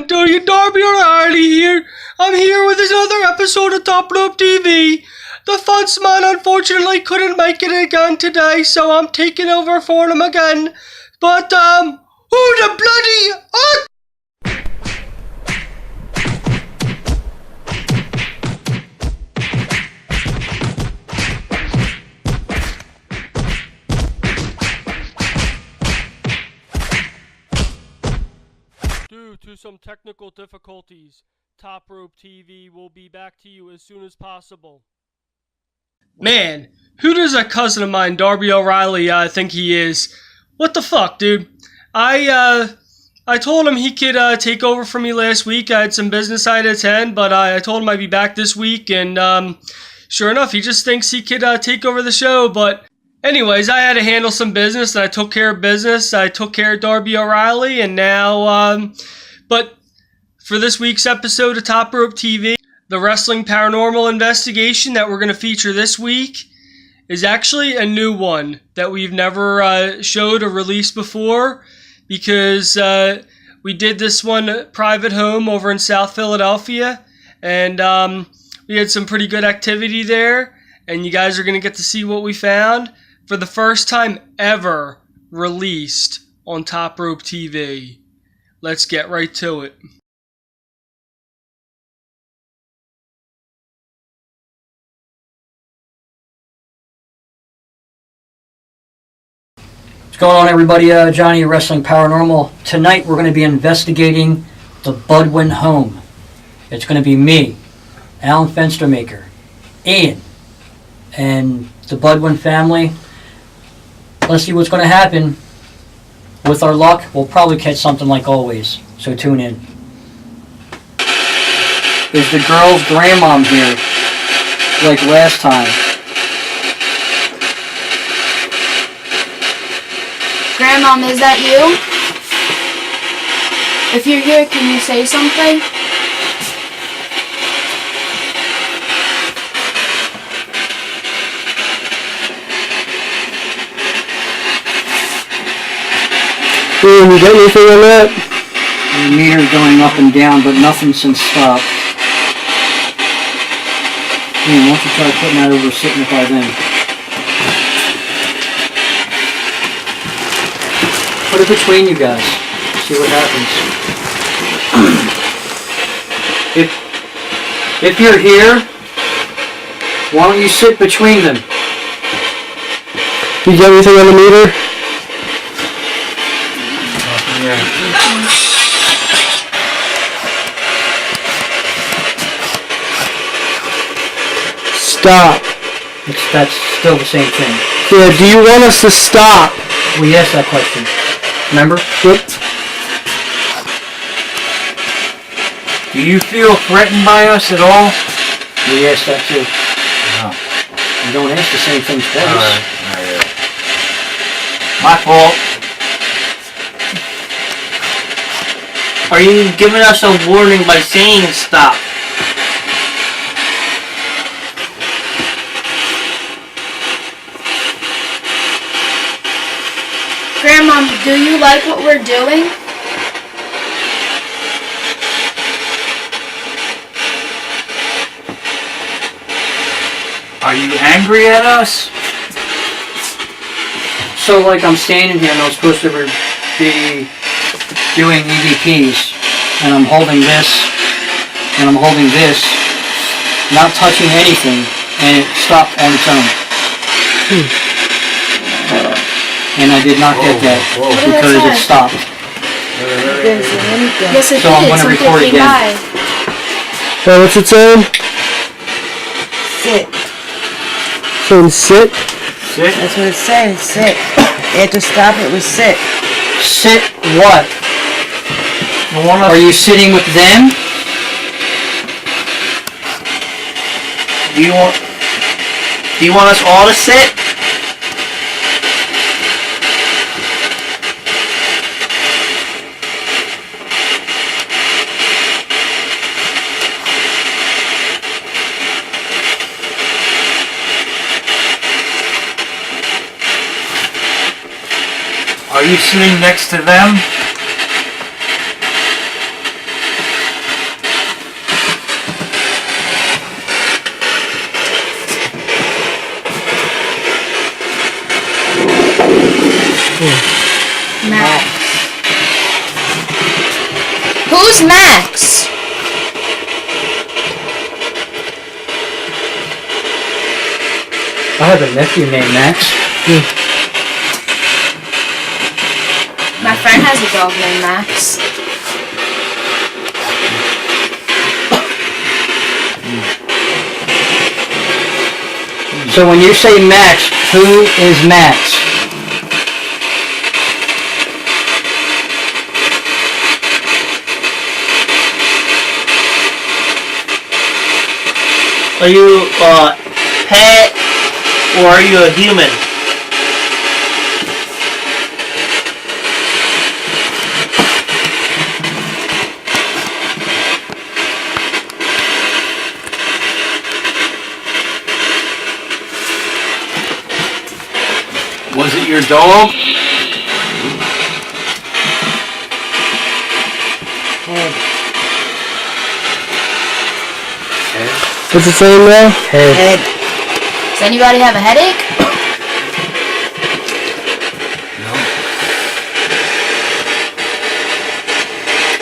Darby O'Reilly here. I'm here with another episode of Top Rope TV. The Funtsman unfortunately couldn't make it again today, so I'm taking over for him again. But, who the bloody... Due to some technical difficulties, Top Rope TV will be back to you as soon as possible. Man, who does that cousin of mine, Darby O'Reilly, think he is? What the fuck, dude? I told him he could take over for me last week. I had some business I had to attend, but I told him I'd be back this week, and sure enough, he just thinks he could take over the show. But anyways, I had to handle some business, and I took care of business. I took care of Darby O'Reilly, and now, but for this week's episode of Top Rope TV, the wrestling paranormal investigation that we're going to feature this week is actually a new one that we've never showed or released before, because we did this one private home over in South Philadelphia, and we had some pretty good activity there, and you guys are going to get to see what we found for the first time ever released on Top Rope TV. Let's get right to it. What's going on, everybody? Johnny, Wrestling Paranormal. Tonight we're going to be investigating the Budwin home. It's going to be me, Alan Fenstermaker, Ian, and the Budwin family. Let's see what's going to happen. With our luck, we'll probably catch something like always, so tune in. Is the girl's grandmom here, like last time? Grandmom, is that you? If you're here, can you say something? Ian, you got anything on that? The meter's going up and down, but nothing since stop. Ian, why don't you try putting that over Signify then? Put it between you guys. See what happens. If you're here, why don't you sit between them? You got anything on the meter? Stop. That's still the same thing. Yeah, do you want us to stop? We asked that question. Remember? Yep. Do you feel threatened by us at all? We asked that too. No. You don't ask the same thing twice. Alright. My fault. Are you giving us a warning by saying stop? Grandmom, do you like what we're doing? Are you angry at us? So, like, I'm standing here and I'm supposed to be doing EVPs, and I'm holding this, and I'm holding this, not touching anything, and it stopped on its own. And I did not get that because it stopped. Yes, it So I'm did. gonna Something record came again. by. So what's it saying? Sit. Saying sit? Sit? That's what it says. Sit. You have to stop it with sit. Sit what? Are you sitting with them? Do you want us all to sit? Are you sitting next to them? Who's Max? I have a nephew named Max. My friend has a dog named Max. So when you say Max, who is Max? Are you a pet or are you a human? Was it your dog? What's it saying now? Head. Does anybody have a headache?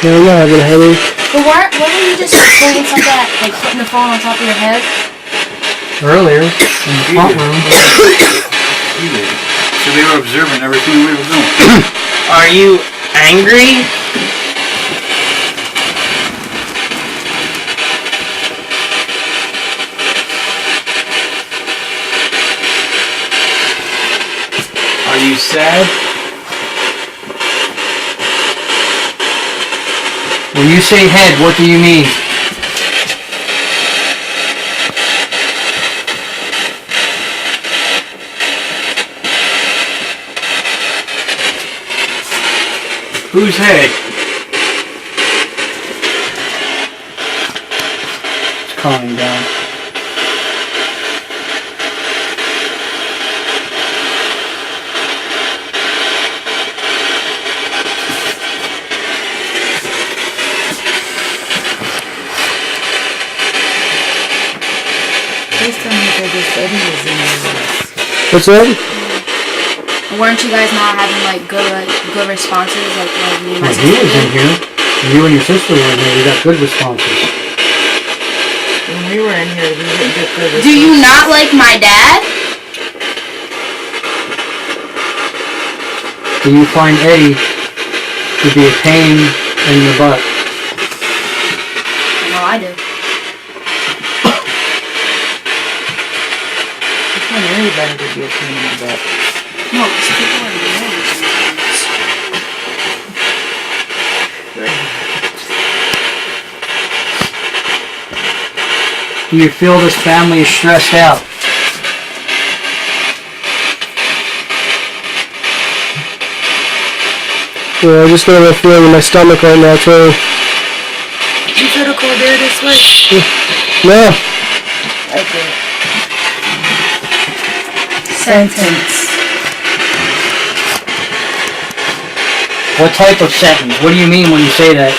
No, I'm not having a headache. But weren't you just saying something like putting the phone on top of your head? Earlier, in the front room. You did. So they were observing everything we were doing. Are you angry? Are you sad? When you say head, what do you mean? Whose head? It's calming down. What's that? Weren't you guys not having like good responses like me and my When he was sister? in here, you and your sister were in here, we got good responses. When we were in here, we didn't get good. Do you not like my dad? Do you find Eddie to be a pain in the butt? No, I do. I want anybody to be a pain in the butt. No, because people are mean sometimes. Do you feel this family is stressed out? Yeah, I just got a feeling in my stomach right now, too. You feel the cold air this way? No. Okay. Sentence. What type of sentence? What do you mean when you say that?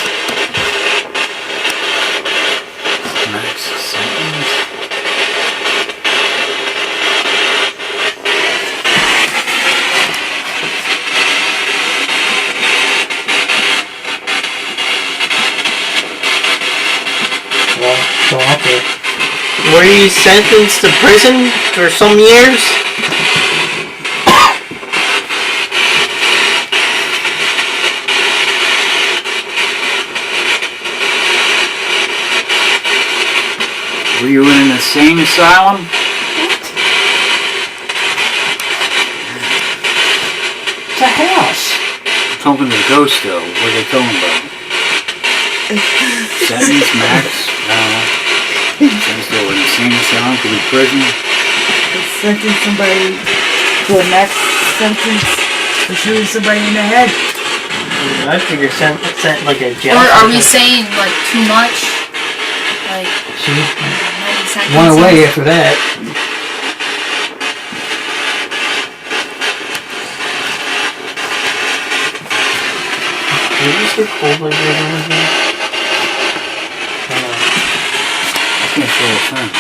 Max sentence. Well, go out there. Were you sentenced to prison for some years? Were you in an insane asylum? It's a house. I'm talking to the ghost though. What are they talking about? Sentence, Max? I don't know. Sentence to an insane asylum, could be prison. Sentence somebody to a max sentence for shooting somebody in the head. I figure sent like a jail. Or are we sentence. saying like too much? Like See? many sentences? One away after that. Did you just get cold like that over here? I can't feel a thing.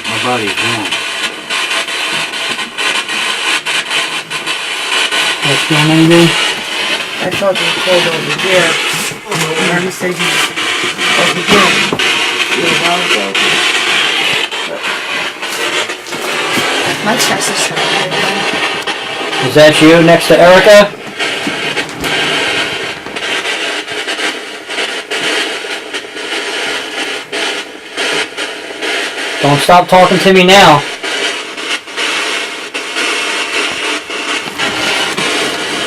My body's warm. That's feeling anything? I felt it cold over here. He said he was again. A while ago. My chest is starting. Is that you next to Erica? Don't stop talking to me now.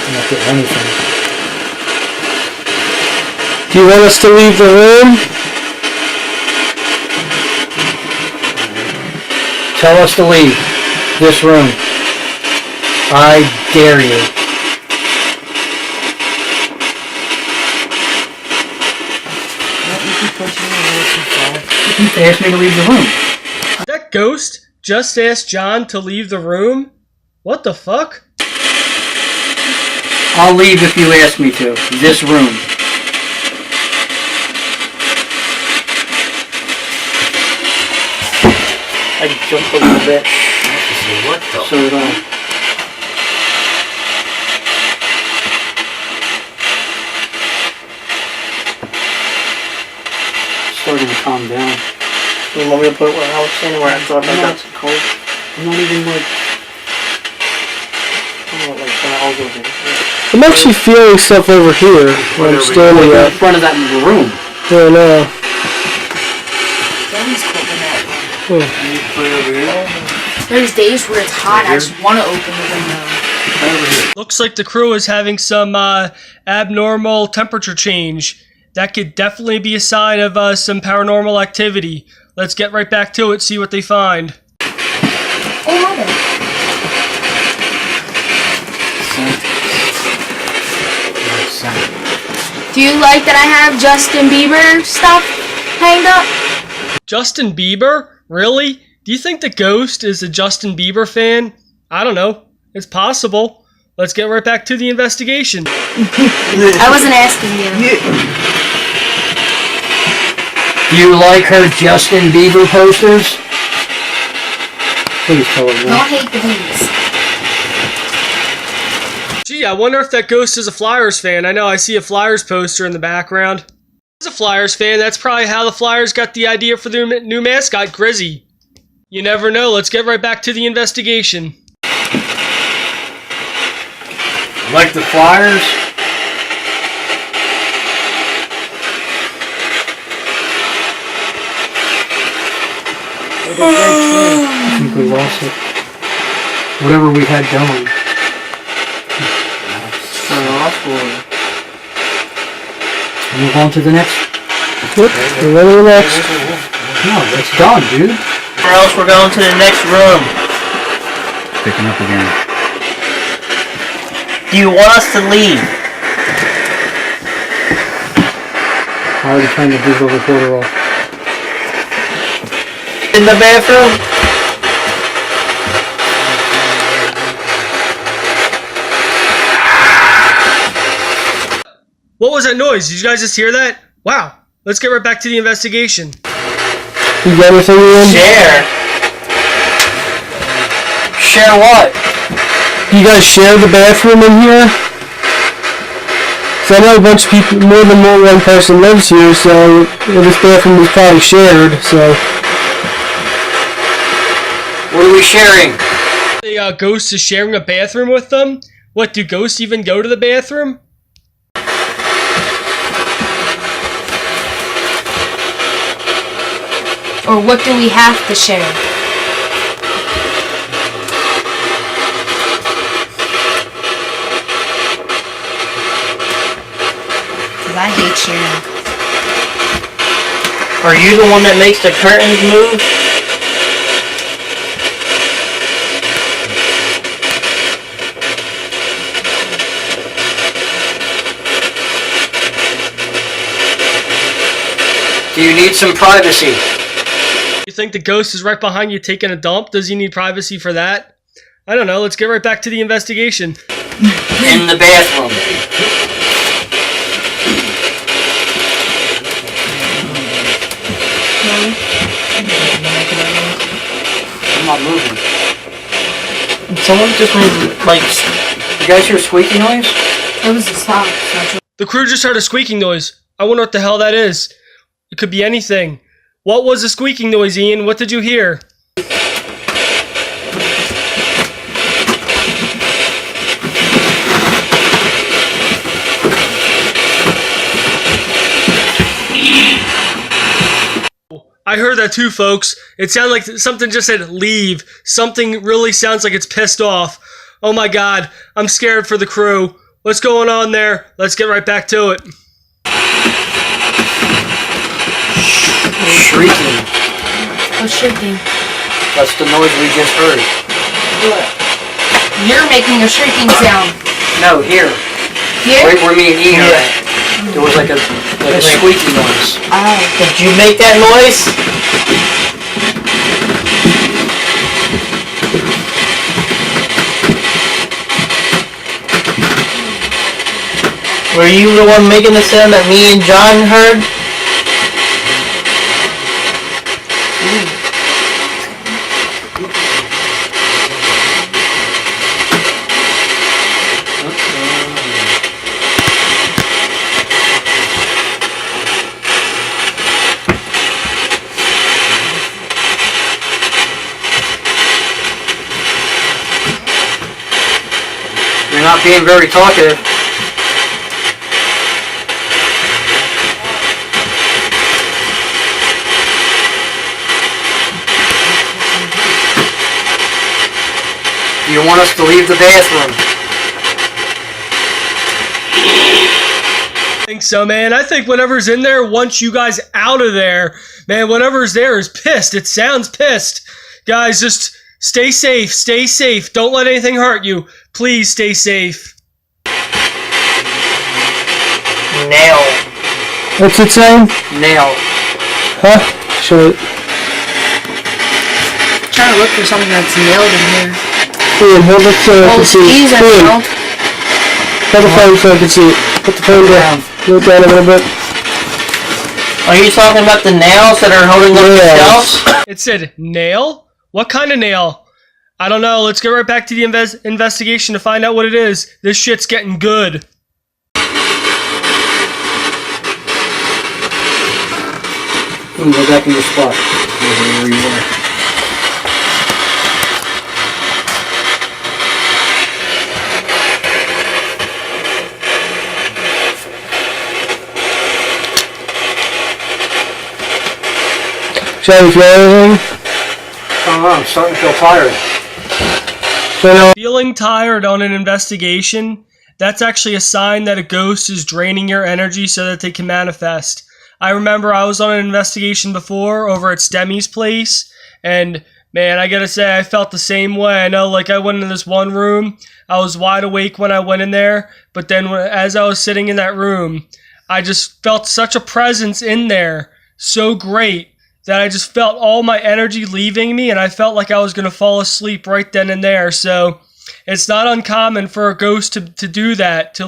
I'm not getting anything. Do you want us to leave the room? Tell us to leave this room. I dare you. You keep pushing me a little too far. You asked me to leave the room. That ghost just asked John to leave the room? What the fuck? I'll leave if you ask me to. This room. I jumped a little bit. What the? So did I. Starting to calm down. You want me to put it where I was standing, where I thought I'm I not got cold. I'm not even like. I'm not like balls over here. I'm actually feeling stuff over here where I'm standing In at. front of that room. Oh no. Danny's cold in that room. Put it over here. There's days where it's hot, I just want to open the window. Over here. Looks like the crew is having some abnormal temperature change. That could definitely be a sign of some paranormal activity. Let's get right back to it, see what they find. Oh, mother. Do you like that I have Justin Bieber stuff hanged up? Justin Bieber? Really? Do you think the ghost is a Justin Bieber fan? I don't know. It's possible. Let's get right back to the investigation. I wasn't asking you. Do you like her Justin Bieber posters? Please tell her no. Don't hate the bees. Gee, I wonder if that ghost is a Flyers fan. I know I see a Flyers poster in the background. He's a Flyers fan. That's probably how the Flyers got the idea for their new mascot, Grizzy. You never know. Let's get right back to the investigation. Like the Flyers? I think we lost it. Whatever we had going. Move on to the next. Yep, we're ready to the next. No, it's done, dude. Or else we're going to the next room. Picking up again. Do you want us to leave? I already turned the digital recorder off. In the bathroom? What was that noise? Did you guys just hear that? Wow. Let's get right back to the investigation. You got anything in? Share. Share what? You guys share the bathroom in here? So I know a bunch of people, more than one person lives here, so this bathroom is probably shared, so. What are we sharing? The ghost is sharing a bathroom with them? What, do ghosts even go to the bathroom? Or what do we have to share? Because I hate sharing. Are you the one that makes the curtains move? Do you need some privacy? You think the ghost is right behind you taking a dump? Does he need privacy for that? I don't know. Let's get right back to the investigation. In the bathroom. I'm not moving. Someone just made, like... You guys hear a squeaky noise? It was a stop. The crew just heard a squeaking noise. I wonder what the hell that is. It could be anything. What was the squeaking noise, Ian? What did you hear? I heard that too, folks. It sounded like something just said leave. Something really sounds like it's pissed off. Oh my god, I'm scared for the crew. What's going on there? Let's get right back to it. Shrieking. What's shrieking? That's the noise we just heard. You're making a shrieking sound. No, here. Here? Right where me and Ian are at. There was like a squeaky noise. Oh. Did you make that noise? Were you the one making the sound that me and John heard? You're not being very talkative. Do you want us to leave the bathroom? I think so, man. I think whatever's in there wants you guys out of there. Man, whatever's there is pissed. It sounds pissed. Guys, just stay safe. Stay safe. Don't let anything hurt you. Please stay safe. Nail. What's it saying? Nail. Huh? Show it. I'm trying to look for something that's nailed in here. Ian, hold it so I Oh, can see it. skis are Ian, nailed. hold the phone so I can see it. Put the phone down. Move it down a little bit. Are you talking about the nails that are holding up the Yes. shelves? It said nail? What kind of nail? I don't know. Let's get right back to the investigation to find out what it is. This shit's getting good. Go back in your spot. Where you were. Shall we feel anything? I don't know, I'm starting to feel tired. So now, Feeling tired on an investigation, that's actually a sign that a ghost is draining your energy so that they can manifest. I remember I was on an investigation before over at Stemmy's place, and man, I gotta say, I felt the same way. I know, like, I went into this one room, I was wide awake when I went in there, but then as I was sitting in that room, I just felt such a presence in there, so great, that I just felt all my energy leaving me, and I felt like I was going to fall asleep right then and there. So it's not uncommon for a ghost to do that, to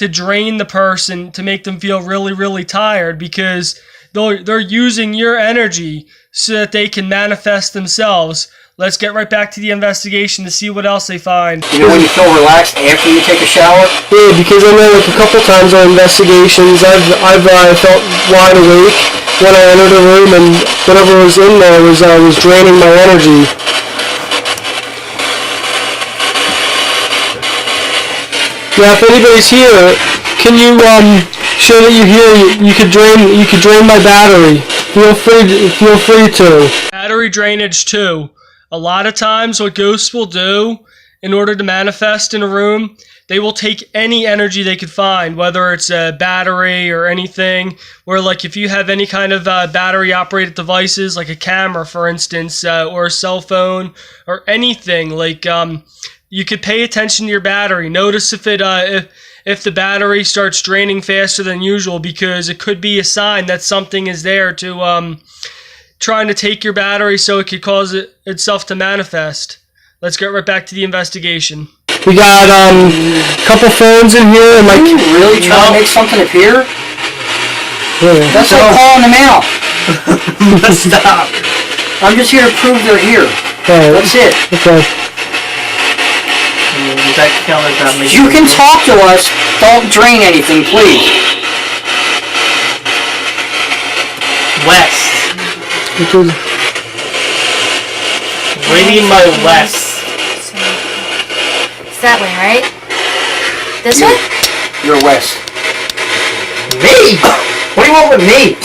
drain the person, to make them feel really, really tired, because they're using your energy so that they can manifest themselves. Let's get right back to the investigation to see what else they find. You know when you feel relaxed after you take a shower? yeah, because I know like a couple times on investigations, I've felt wide awake when I entered a room, and whatever was in there was draining my energy. Yeah, if anybody's here, can you show that you're here? You could drain my battery. Feel free to. Battery drainage too. A lot of times what ghosts will do in order to manifest in a room, they will take any energy they could find, whether it's a battery or anything, or like if you have any kind of battery operated devices, like a camera for instance, or a cell phone, or anything, like you could pay attention to your battery. Notice if the battery starts draining faster than usual, because it could be a sign that something is there to trying to take your battery so it could cause itself to manifest. Let's get right back to the investigation. We got a couple phones in here, and like. Are you really trying to make something appear? Yeah. That's like calling them out. Stop. I'm just here to prove they're here. That's it. Okay. That counter's not making You can sense. talk to us. Don't drain anything, please. west? Which is What do you mean by west? It's that way, right? This way? You're west. Me? What do you want with me?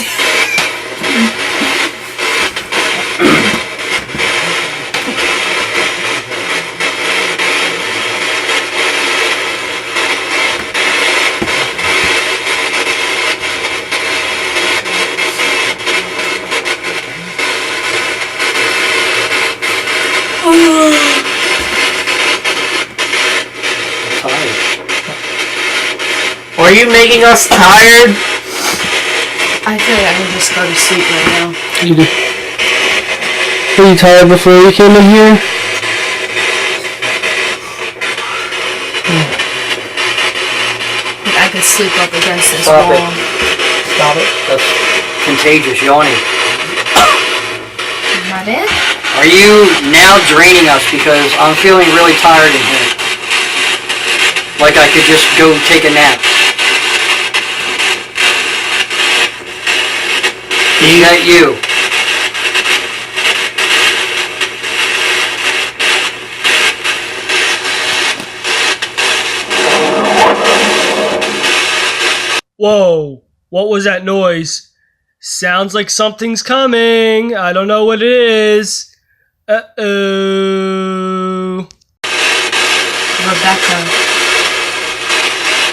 Are you making us tired? I feel like I can just go to sleep right now. Were you tired before you came in here? I could sleep up against this Stop wall. it. Stop it. That's contagious yawning. Am I dead? Are you now draining us? Because I'm feeling really tired in here. Like I could just go take a nap. Is that you? Whoa, what was that noise? Sounds like something's coming. I don't know what it is. Uh-oh. Rebecca.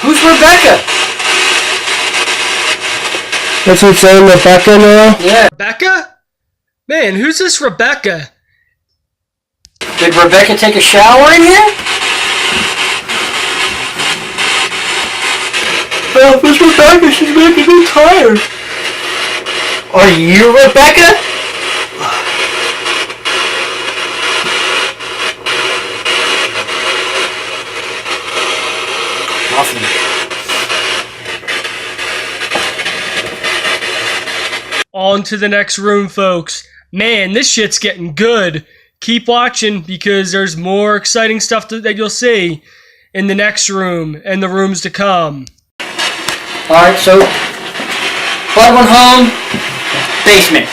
Who's Rebecca? That's what saying Rebecca now? Yeah. Rebecca? Man, who's this Rebecca? Did Rebecca take a shower in here? Oh, it's Rebecca. She's making me tired. Are you Rebecca? Nothing. On to the next room, folks. Man, this shit's getting good. Keep watching because there's more exciting stuff that you'll see in the next room and the rooms to come. Alright, so Bud went home, basement.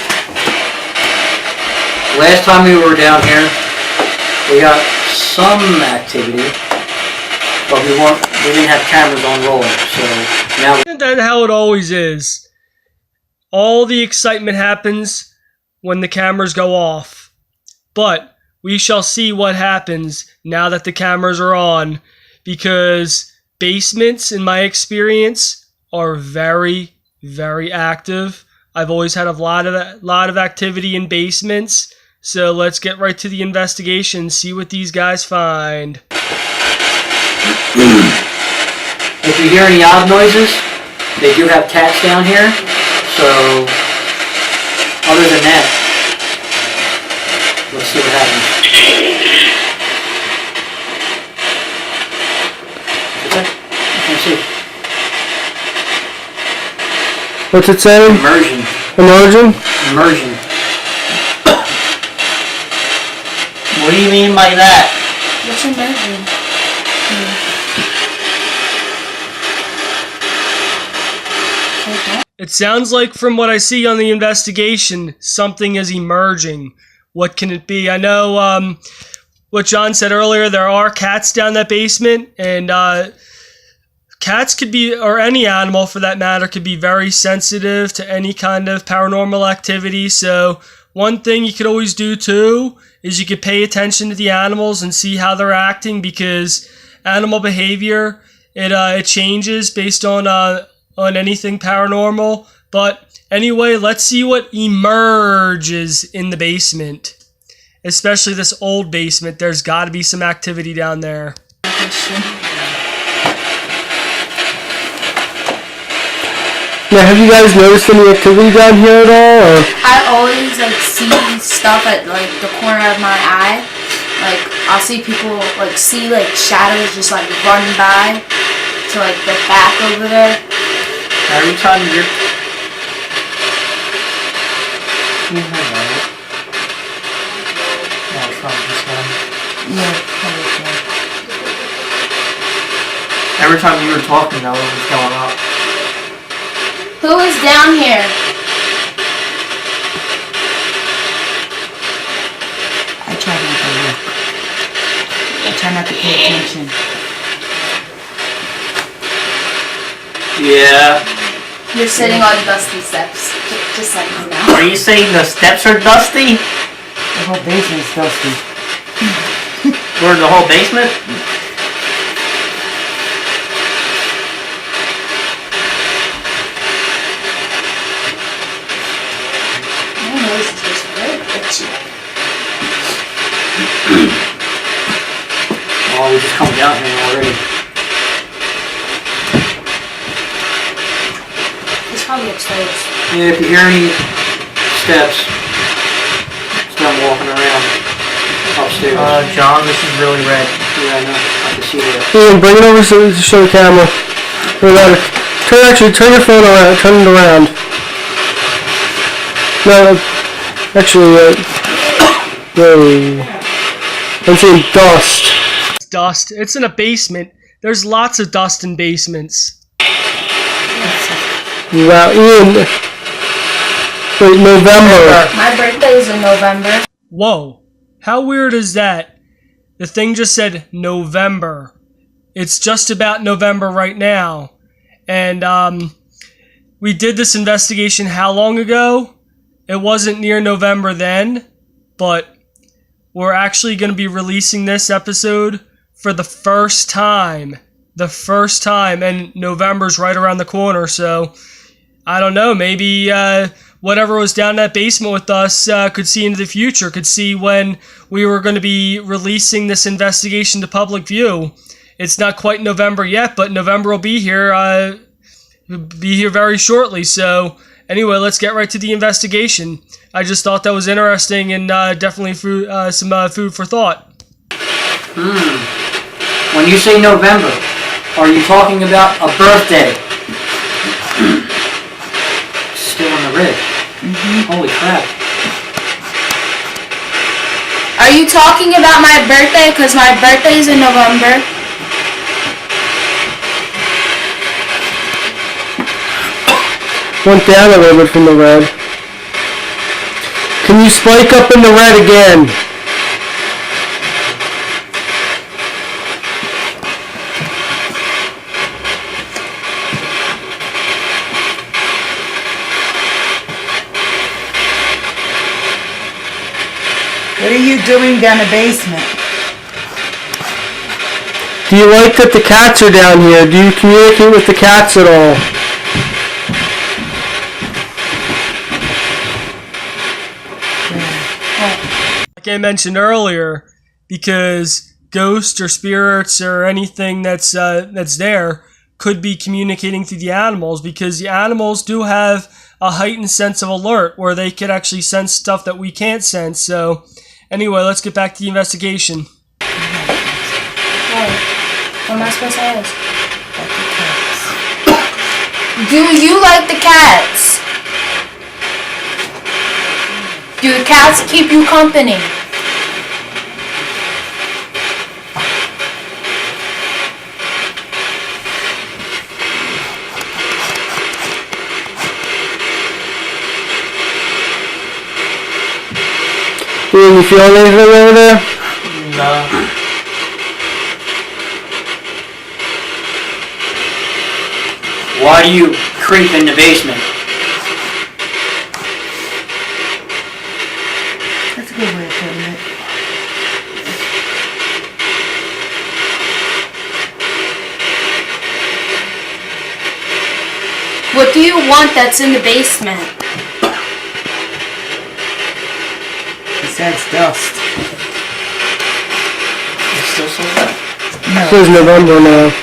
Last time we were down here, we got some activity, but we didn't have cameras on roll, so now Isn't that how it always is? All the excitement happens when the cameras go off. But we shall see what happens now that the cameras are on, because basements, in my experience, are very, very active. I've always had a lot of activity in basements, so let's get right to the investigation, see what these guys find. if you hear any odd noises, they do have cats down here, so other than that, let's see what happens. Okay, let's see. What's it saying? Immersion. Immersion? Immersion. What do you mean by that? What's immersion? It sounds like, from what I see on the investigation, something is emerging. What can it be? I know what John said earlier, there are cats down that basement, and cats could be, or any animal for that matter, could be very sensitive to any kind of paranormal activity. So one thing you could always do too is you could pay attention to the animals and see how they're acting, because animal behavior, it changes based on anything paranormal. But anyway, let's see what emerges in the basement. Especially this old basement. There's got to be some activity down there. Now, have you guys noticed any activity down here at all? Or? I always see stuff at the corner of my eye. I'll see people see shadows just run by to the back over there. Every time you're... Every time you were talking, that one was going up. Who is down here? attention. Yeah. You're sitting on dusty steps. Just like you know. Are you saying the steps are dusty? The whole basement's dusty. We're in the whole basement? My nose is just very itchy. Oh, we just come down here already. It's probably upstairs. Yeah, if you hear any steps, it's them walking around upstairs. John, this is really red. Yeah, I know. I can see that. Ian, bring it over so to show the camera. Turn your phone around. Turn it around. No, actually, whoa. I'm seeing dust. Dust. It's in a basement. There's lots of dust in basements. Wow, Ian. Wait, November. My birthday is in November. Whoa. How weird is that? The thing just said November. It's just about November right now. And we did this investigation how long ago? It wasn't near November then, but we're actually going to be releasing this episode for the first time. The first time, and November's right around the corner, so I don't know, maybe whatever was down in that basement with us could see into the future, could see when we were going to be releasing this investigation to public view. It's not quite November yet, but November will be here very shortly. So anyway, let's get right to the investigation. I just thought that was interesting and definitely some food for thought. When you say November, are you talking about a birthday? Still on the red. Holy crap. Are you talking about my birthday? Because my birthday is in November. Went down a little bit from the red. Can you spike up in the red again? What are you doing down the basement? Do you like that the cats are down here? Do you communicate with the cats at all? Like I mentioned earlier, because ghosts or spirits or anything that's there could be communicating through the animals, because the animals do have a heightened sense of alert where they could actually sense stuff that we can't sense. So anyway, let's get back to the investigation. What am I supposed to ask? Do you like the cats? Do the cats keep you company? You feel anything over there? No. Why do you creep in the basement? That's a good way of putting it. What do you want that's in the basement? Besides dust. It still says that? It says November now.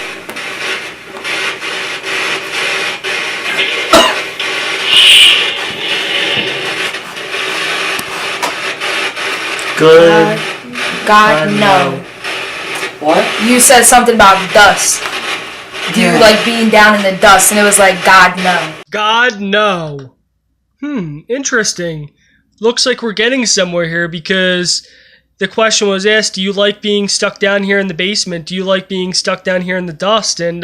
Good. God, no. What? You said something about dust. Do you like being down in the dust? And it was like, God, no. God, no. Interesting. Looks like we're getting somewhere here, because the question was asked, do you like being stuck down here in the basement? Do you like being stuck down here in the dust? And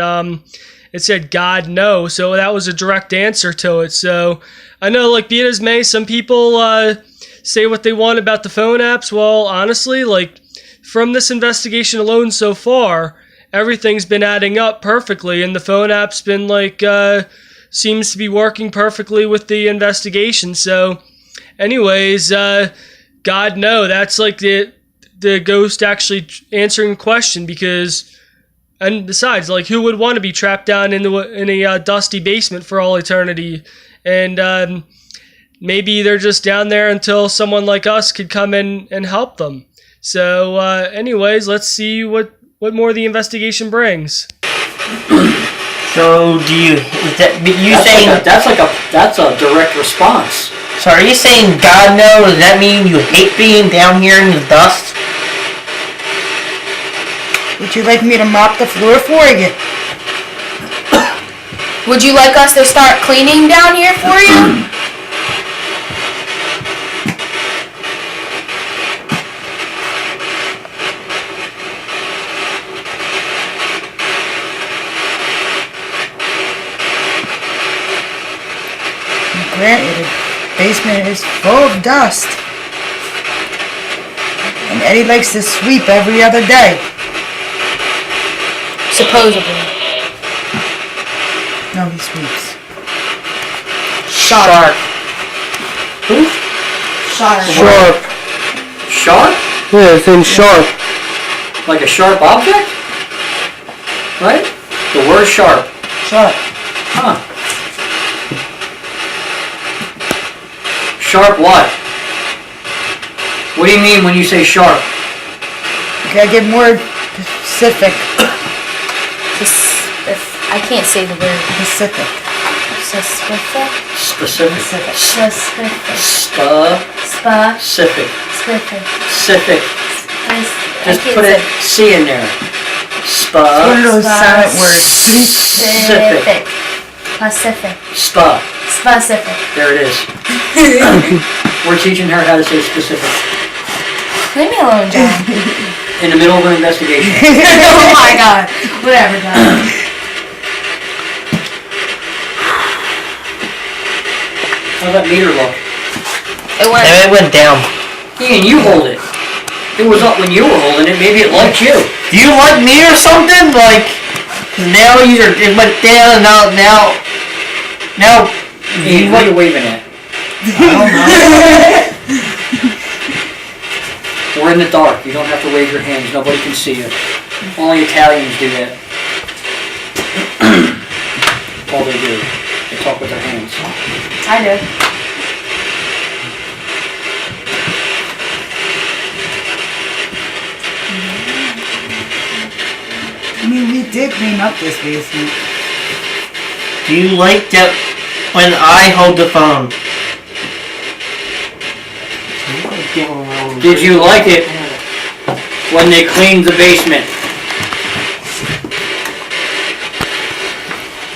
it said, God, no. So that was a direct answer to it. So I know, like, be it as may, some people say what they want about the phone apps. Well, honestly, like, from this investigation alone so far, everything's been adding up perfectly, and the phone app's been like, seems to be working perfectly with the investigation. So, anyways, God, no, that's like the ghost actually answering a question, because, and besides, like, who would want to be trapped down in a dusty basement for all eternity? And maybe they're just down there until someone like us could come in and help them. So, anyways, let's see what more the investigation brings. So that's a direct response. So are you saying God no? Does that mean you hate being down here in the dust? Would you like me to mop the floor for you? Would you like us to start cleaning down here for you? Granted, the basement is full of dust. And Eddie likes to sweep every other day. Supposedly. No, he sweeps. Sharp. Who? Sharp. Sharp. Sharp? Yeah, the thing's sharp. Like a sharp object? Right? The word sharp. Sharp. Huh. Sharp what? What do you mean when you say sharp? Okay, I get more specific. I can't say the word. Specific. Specific. Specific. Specific. Specific. Specific. Specific. Just put a C in there. One of those silent words. Specific. Pacific. Specific. There it is. We're teaching her how to say specific. Leave me alone, John. In the middle of an investigation. Oh my God. Whatever, John. How's that meter look? It went down. Ian, you hold it. It was up when you were holding it. Maybe it liked you. Do you like me or something? Like, now it went down, now. Ian, what are you waving at? I don't know. We're in the dark. You don't have to wave your hands. Nobody can see you. Only Italians do that. All they do. They talk with their hands. I do. I mean, we did clean up this basement. Do you like that when I hold the phone? Did you like it when they cleaned the basement?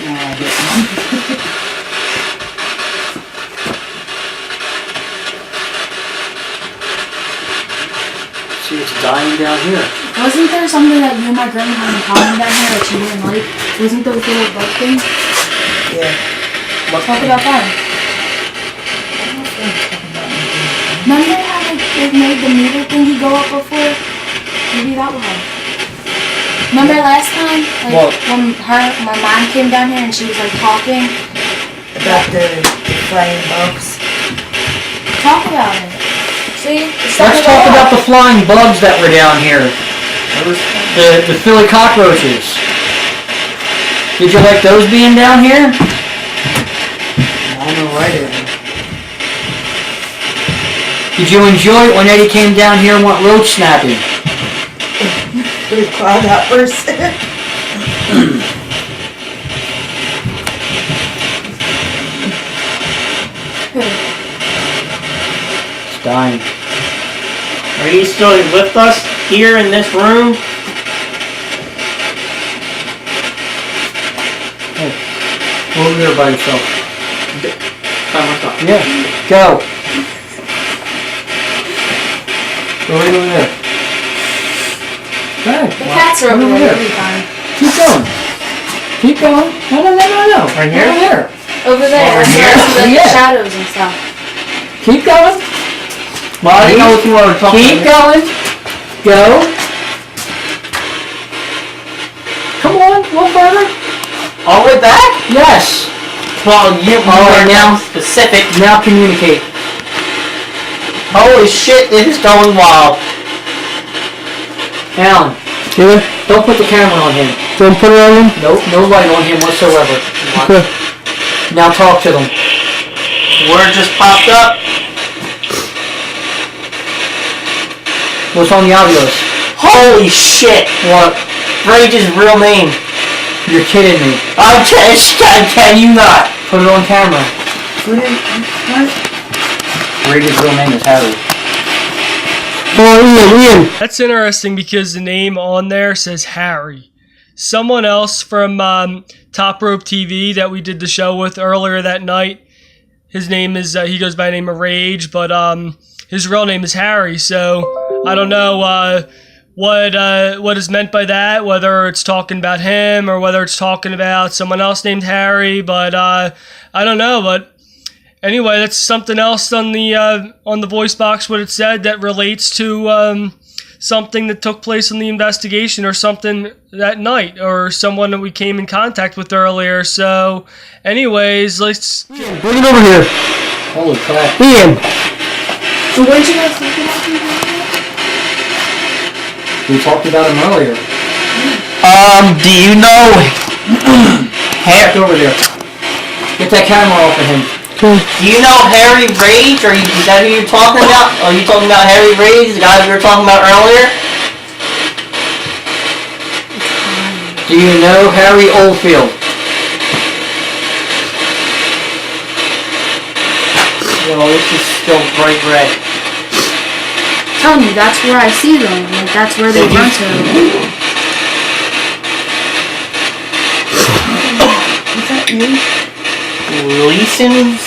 No, I didn't. See, it's dying down here. Wasn't there something that you and my grandma had in common down here that you didn't like? Wasn't those little bug things? Yeah. Talk about that. Remember how it made the meter thingy go up before? Maybe that one. Remember last time? Like What? when my mom came down here and she was like talking? About the flying bugs. Talk about it. See? It's Let's starting to talk go about up. the flying bugs that were down here. The Philly cockroaches. Did you like those being down here? I know I didn't. Did you enjoy it when Eddie came down here and went roach snapping? Pretty cloud hoppers. It's dying. Are you still with us here in this room? Go over there by yourself. By myself. Yeah. Go. Go right over there. Go. The cats are over there every time. Keep going. Keep going. No. Right here? Over there. Over there. Over here? Like Yeah. the shadows and stuff. Keep going. Well, I didn't know what you wanted to talk Keep about. going. Go. What further? All the way back? Yes. Well, you Alright, are now- now specific. Now communicate. Holy shit, it is going wild. Alan, Yeah? don't put the camera on him. Don't put it on him? Nope, no light on him whatsoever. Okay. Now talk to them. Word just popped up. What's on the audios? Holy shit. What? Rage's real name. You're kidding me. Can you not? Put it on camera. What? Rage's real name is Harry. Oh, Ian. That's interesting because the name on there says Harry. Someone else from Top Rope TV that we did the show with earlier that night, his name is, he goes by the name of Rage, but his real name is Harry, so I don't know what is meant by that, whether it's talking about him or whether it's talking about someone else named Harry, but I don't know, but anyway, that's something else on the voice box what it said that relates to something that took place in the investigation or something that night or someone that we came in contact with earlier. So anyways, let's Bring it over here. Holy crap. Ian. So when did you guys talk about him? We talked about him earlier. Do you know Back over there. Get that camera off of him. Do you know Harry Rage? Is that who you're talking about? Are you talking about Harry Rage, the guy we were talking about earlier? Do you know Harry Oldfield? No, this is still bright red. Telling you, that's where I see them. Like, that's where they run to. Is that you? Leesons?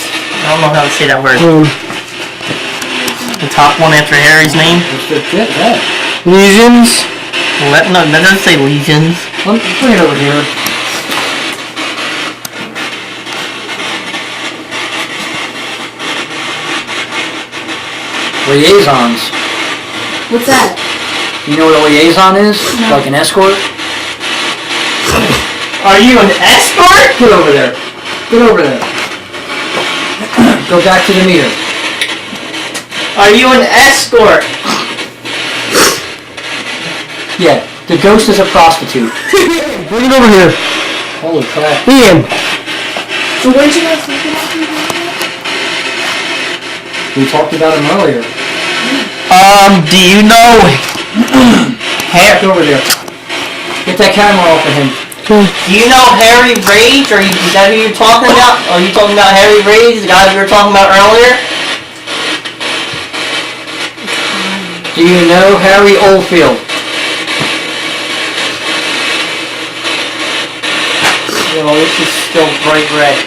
I don't know how to say that word. The top one after Harry's name? Lesions. No, that doesn't say lesions. Bring it over here. Liaisons. What's that? You know what a liaison is? No. Like an escort? Are you an escort? Get over there. Get over there. Go back to the meter. Are you an escort? Yeah, the ghost is a prostitute. Bring it over here. Holy crap. Ian. So when did you guys talk about him? We talked about him earlier. Do you know Back over there. Get that camera off of him. Do you know Harry Rage? Is that who you're talking about? Are you talking about Harry Rage, the guy we were talking about earlier? Do you know Harry Oldfield? No, this is still bright red.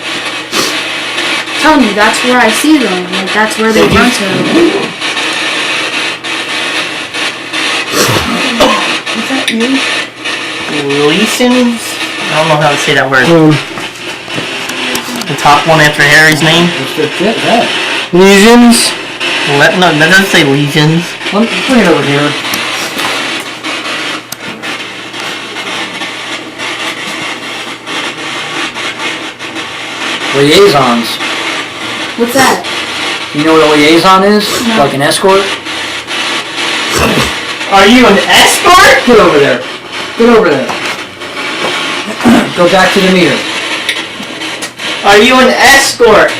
Telling you, that's where I see them. Like, that's where they run to. Is that you? Leesons? I don't know how to say that word. The top one after Harry's name? Lesions. No, that doesn't say lesions. Bring it over here. Liaisons. What's that? You know what a liaison is? No. Like an escort? Are you an escort? Get over there. Get over there. Go back to the meter. Are you an escort?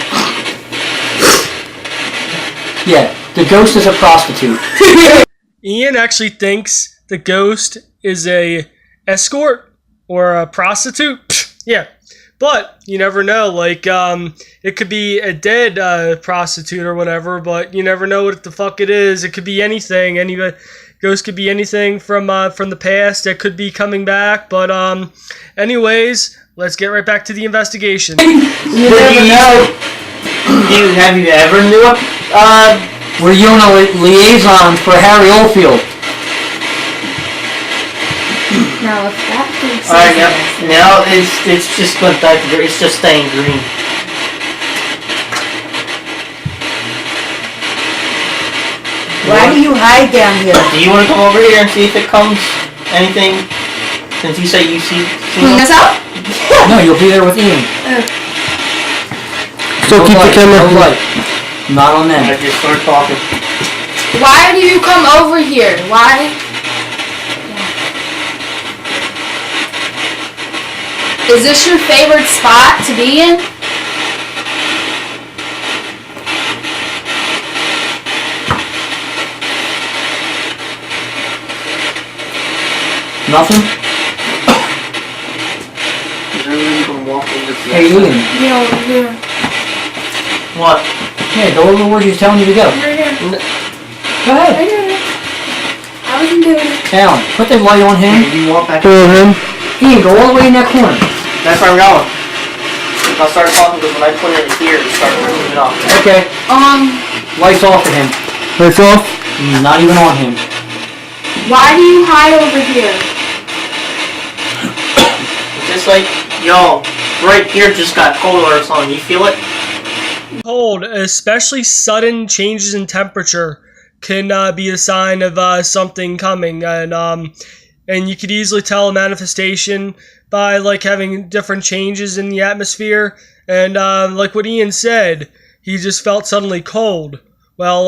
Yeah, the ghost is a prostitute. Ian actually thinks the ghost is a escort or a prostitute. Pfft, yeah, but you never know. Like, it could be a dead prostitute or whatever, but you never know what the fuck it is. It could be anything. Any ghost could be anything from the past that could be coming back. But anyways, let's get right back to the investigation. Have you ever knew Were you on a liaison for Harry Oldfield? Now, if that thing says Alright, that, now it's just going to it's just staying green. Why do you hide down here? Do you want to come over here and see if it comes anything? Since you say you see Clean this up? No, you'll be there with Ian. Still keep the No camera. light. Not on them. I just start talking. Why do you come over here? Why? Is this your favorite spot to be in? Nothing? Is everyone gonna walk over to Hey, Ian. Yeah, over here. What? Hey, go over where she's telling you to go. Right here. Go ahead. Right here. I wasn't doing it. Alan, put the light on him. You walk back. Over him. Ian, go all the way in that corner. That's where I'm going. I'll start talking because when I put it here, you start turning it off. Okay. Lights off for him. Lights off. Not even on him. Why do you hide over here? Just like, yo, right here just got colder or something. You feel it? Cold, especially sudden changes in temperature, can be a sign of something coming, and you could easily tell a manifestation by like having different changes in the atmosphere, and like what Ian said, he just felt suddenly cold. Well,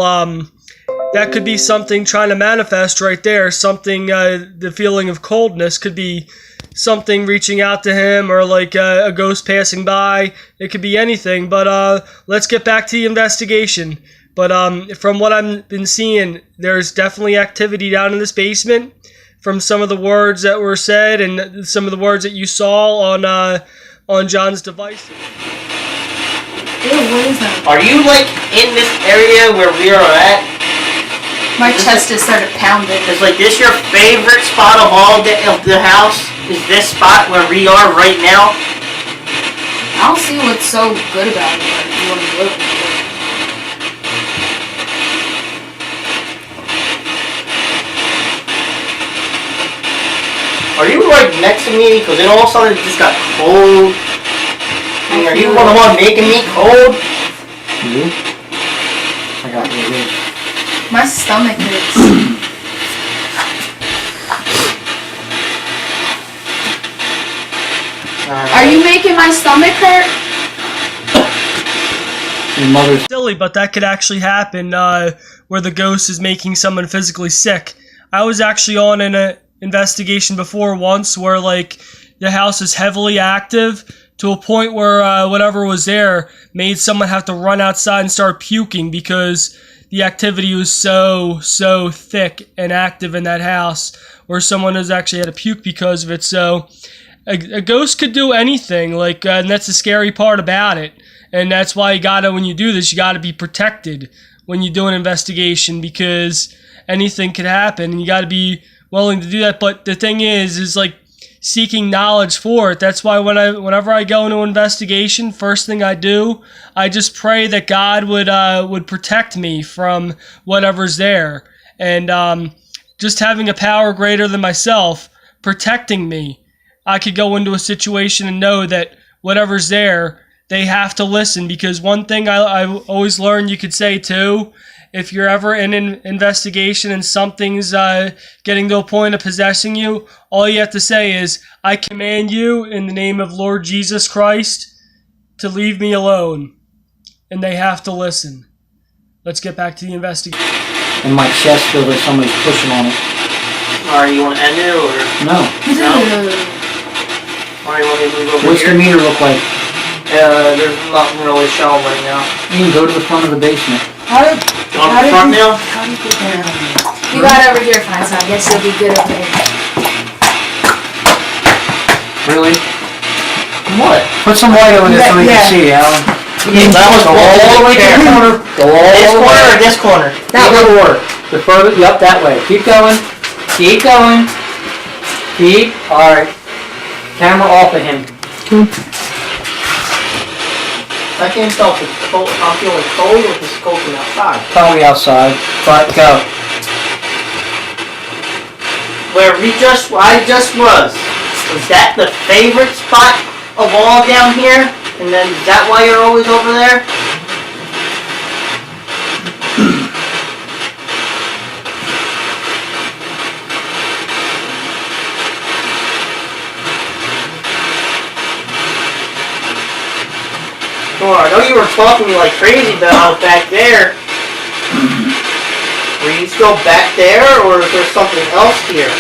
that could be something trying to manifest right there. Something, the feeling of coldness could be something reaching out to him, or like a ghost passing by. It could be anything, but let's get back to the investigation. But from what I've been seeing, there's definitely activity down in this basement. From some of the words that were said and some of the words that you saw on John's device. Ew, what is that? Are you like in this area where we are at? My chest just started pounding. Is like this your favorite spot of all of the house? Is this spot where we are right now? I don't see what's so good about it, but you want to live with it. Are you right next to me? Because then all of a sudden it just got cold. I mean, are you the one making me cold? You? I got you here. My stomach hurts. Are you making my stomach hurt? Your mother's Silly, but that could actually happen where the ghost is making someone physically sick. I was actually on an investigation before once where like the house is heavily active to a point where whatever was there made someone have to run outside and start puking because the activity was so thick and active in that house, where someone has actually had to puke because of it. So a ghost could do anything, like, and that's the scary part about it. And that's why when you do this, you gotta be protected when you do an investigation, because anything could happen and you gotta be willing to do that. But the thing is like seeking knowledge for it. That's why whenever I go into an investigation, first thing I do, I just pray that God would protect me from whatever's there. And just having a power greater than myself protecting me, I could go into a situation and know that whatever's there, they have to listen. Because one thing I always learned you could say too, if you're ever in an investigation and something's getting to a point of possessing you, all you have to say is, I command you in the name of Lord Jesus Christ to leave me alone. And they have to listen. Let's get back to the investigation. and my chest feels like somebody's pushing on it. Alright, you want to end it or? No. Alright, you want me to move over What's the here? meter look like? There's nothing really showing right now. You can go to the front of the basement. On the front now? You got over here fine, so I guess you'll be good over here. Really? What? Put some light over there so we can see, Alan. That was Go all the way to the corner. Go all This the way. corner or this corner? That way. The further, yep, that way. Keep going. Keep going. Keep. Alright. Camera off of him. I can't tell if it's cold. I'm feeling cold or if it's cold from outside. Probably outside. But go. Where I just was that the favorite spot of all down here? And then is that why you're always over there? anymore. I know you were talking to me like crazy about back there. Were you still back there, or is there something else here?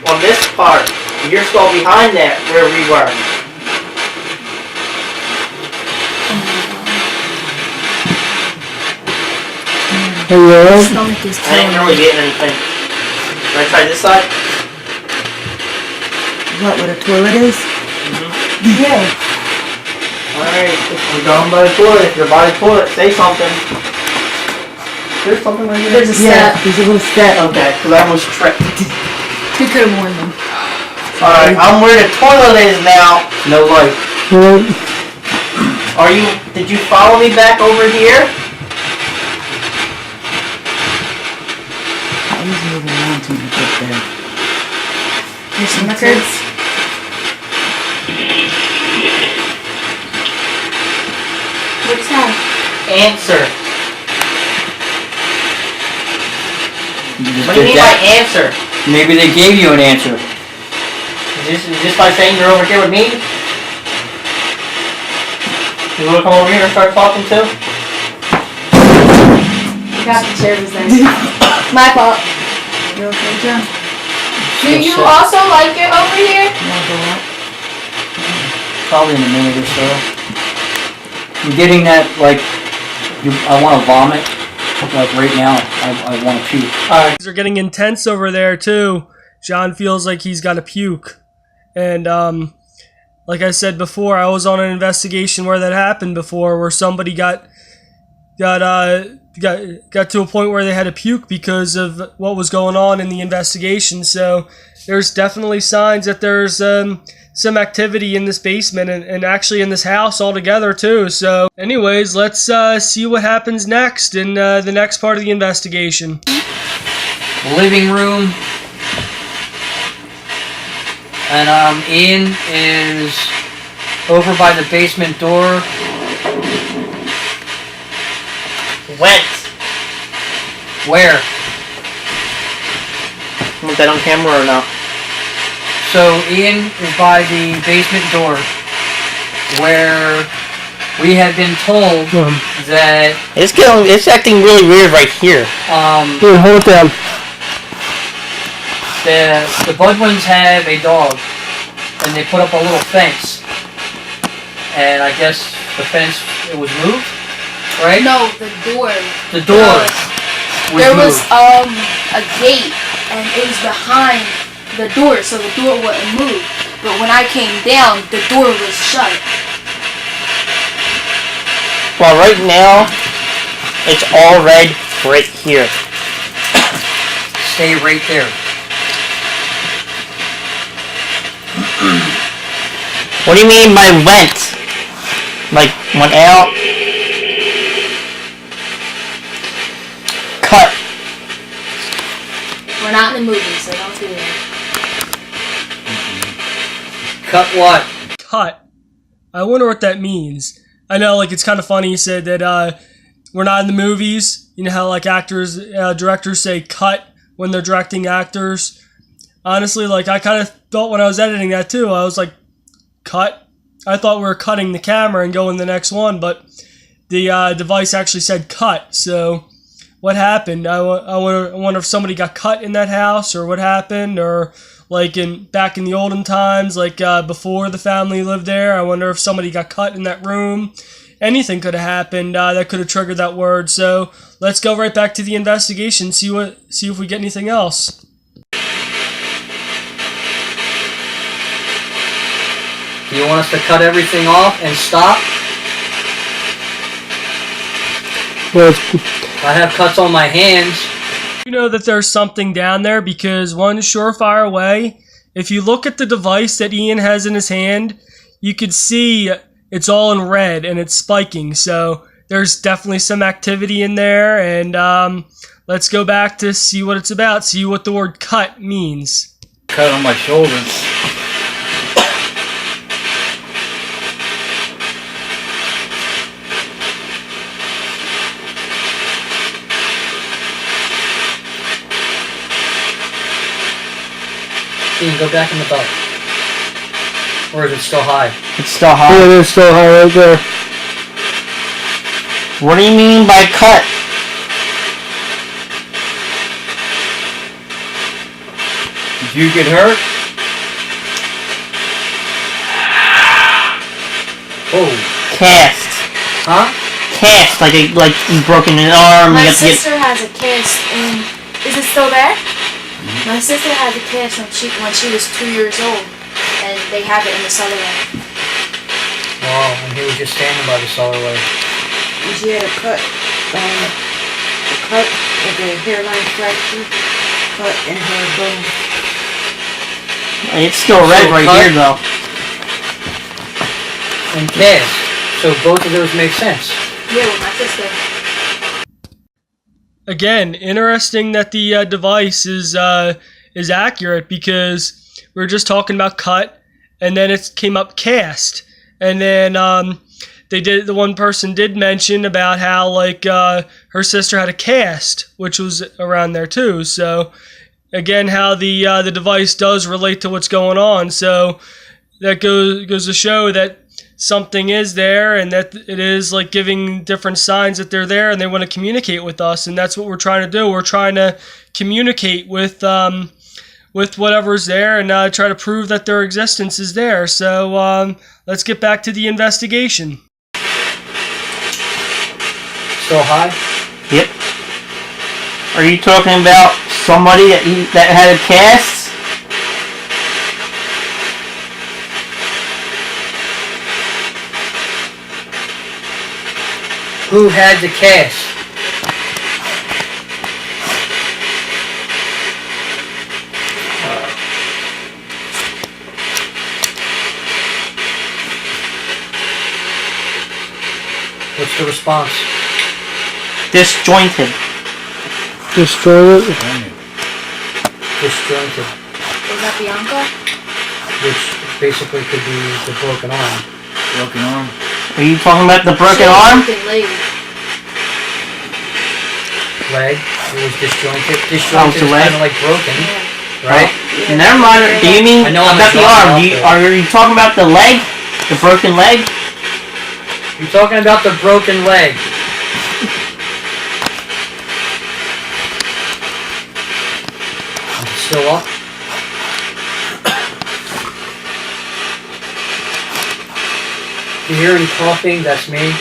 On this part. You're still behind that, where we were. Hello? Stomach is I didn't really get anything. Can I try this side? What a toilet is? Yeah. Alright, we're going by the toilet. If you're by the toilet, say something. There's something right here. There's a step. There's a little step. Okay, because I almost tripped. Who could have warned them? Alright, I'm where the toilet is now. No light. Did you follow me back over here? I was moving around to get there. Here's some records. What's that? Answer. You just What do you did mean by that. answer? Maybe they gave you an answer. Is this by saying you're over here with me? You wanna come over here and start talking too? Forgot the chair was there. My fault. You okay, John? Do you also like it over here? You wanna go up? Probably in a minute or so. I'm getting that, like, I want to vomit. Like, right now, I want to puke. Things are getting intense over there, too. John feels like he's got to puke. And, like I said before, I was on an investigation where that happened before, where somebody got to a point where they had to puke because of what was going on in the investigation. So there's definitely signs that there's some activity in this basement and actually in this house altogether too. So anyways, let's see what happens next in the next part of the investigation. Living room. And Ian is over by the basement door. Went. Where? Want that on camera or no? So Ian is by the basement door, where we had been told that It's acting really weird right here. Here, hold it down. the Budwins have a dog, and they put up a little fence, and I guess the fence, it was moved, right? No, the door. The door There was was moved. a gate, and it was behind the door, so the door wouldn't move. But when I came down, the door was shut. Well, right now, it's all red right here. Stay right there. What do you mean by went? Like, went out? Cut. We're not in the movie, so don't do that. Cut what? Cut. I wonder what that means. I know, like, it's kind of funny you said that we're not in the movies. You know how, like, directors say cut when they're directing actors. Honestly, like, I kind of thought when I was editing that too, I was like, cut? I thought we were cutting the camera and going the next one, but the device actually said cut. So what happened? I wonder if somebody got cut in that house, or what happened, or like back in the olden times, like before the family lived there. I wonder if somebody got cut in that room. Anything could have happened that could have triggered that word. So let's go right back to the investigation. See if we get anything else. Do you want us to cut everything off and stop? Well, I have cuts on my hands. You know that there's something down there because one surefire way, if you look at the device that Ian has in his hand, you could see it's all in red and it's spiking. So there's definitely some activity in there, and let's go back to see what it's about, see what the word cut means. Cut on my shoulders. Ian, go back in the boat. Or is it still high? It's still hot. yeah, it's still high right there. What do you mean by cut? Did you get hurt? Oh. Cast. Huh? Cast, like you broken an arm. My you have to sister has a cast in. Is it still there? My sister had a cast when she was 2 years old, and they have it in the cellar. Oh, and he was just standing by the cellarway. And she had a cut, like a hairline fracture, cut in her bone. It's still red So right cut. here, though. And cast. So both of those make sense. Yeah, with my sister. Again, interesting that the device is accurate, because we were just talking about cut, and then it came up cast, and then the one person did mention about how like her sister had a cast, which was around there too. So again, how the device does relate to what's going on. So that goes to show that something is there, and that it is like giving different signs that they're there and they want to communicate with us, and that's what we're trying to do. We're trying to communicate with whatever's there, and try to prove that their existence is there. So let's get back to the investigation. Still high? Yep. Are you talking about somebody that had a cast? Who had the cast? What's the response? Disjointed. Disjointed. Disjointed. Was that Bianca? Which basically could be the broken arm. Broken arm. Are you talking about the broken She had a arm? broken leg. Leg. It was disjointed. Oh, Disjointed it's a is leg? kind of like broken, Yeah. right? Never mind. Do you mean I know I'm about the exhausted arm? out there. Are you talking about the leg? The broken leg? You're talking about the broken leg. Still up? You hear any coughing? That's me.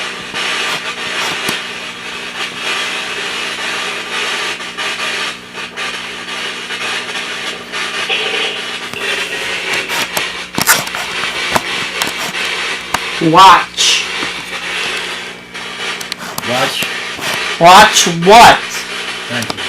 Watch. Watch. Watch what? Thank you.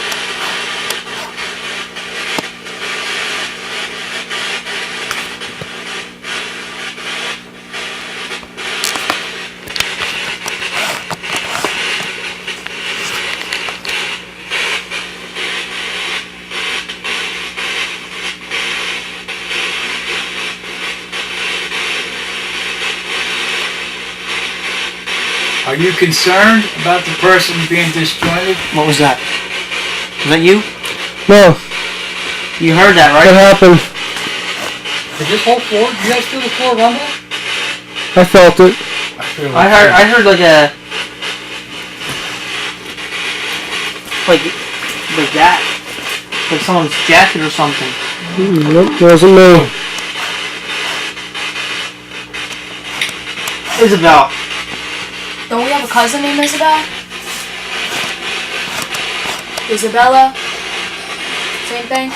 Are you concerned about the person being disjointed? What was that? Was that you? No, You heard that, what right? happened? Is this whole floor? Did you guys feel the floor rumble? I felt it. I heard like a like that, like someone's jacket or something. Nope, wasn't me. Isabel. Don't we have a cousin named Isabel? Isabella? Same thing?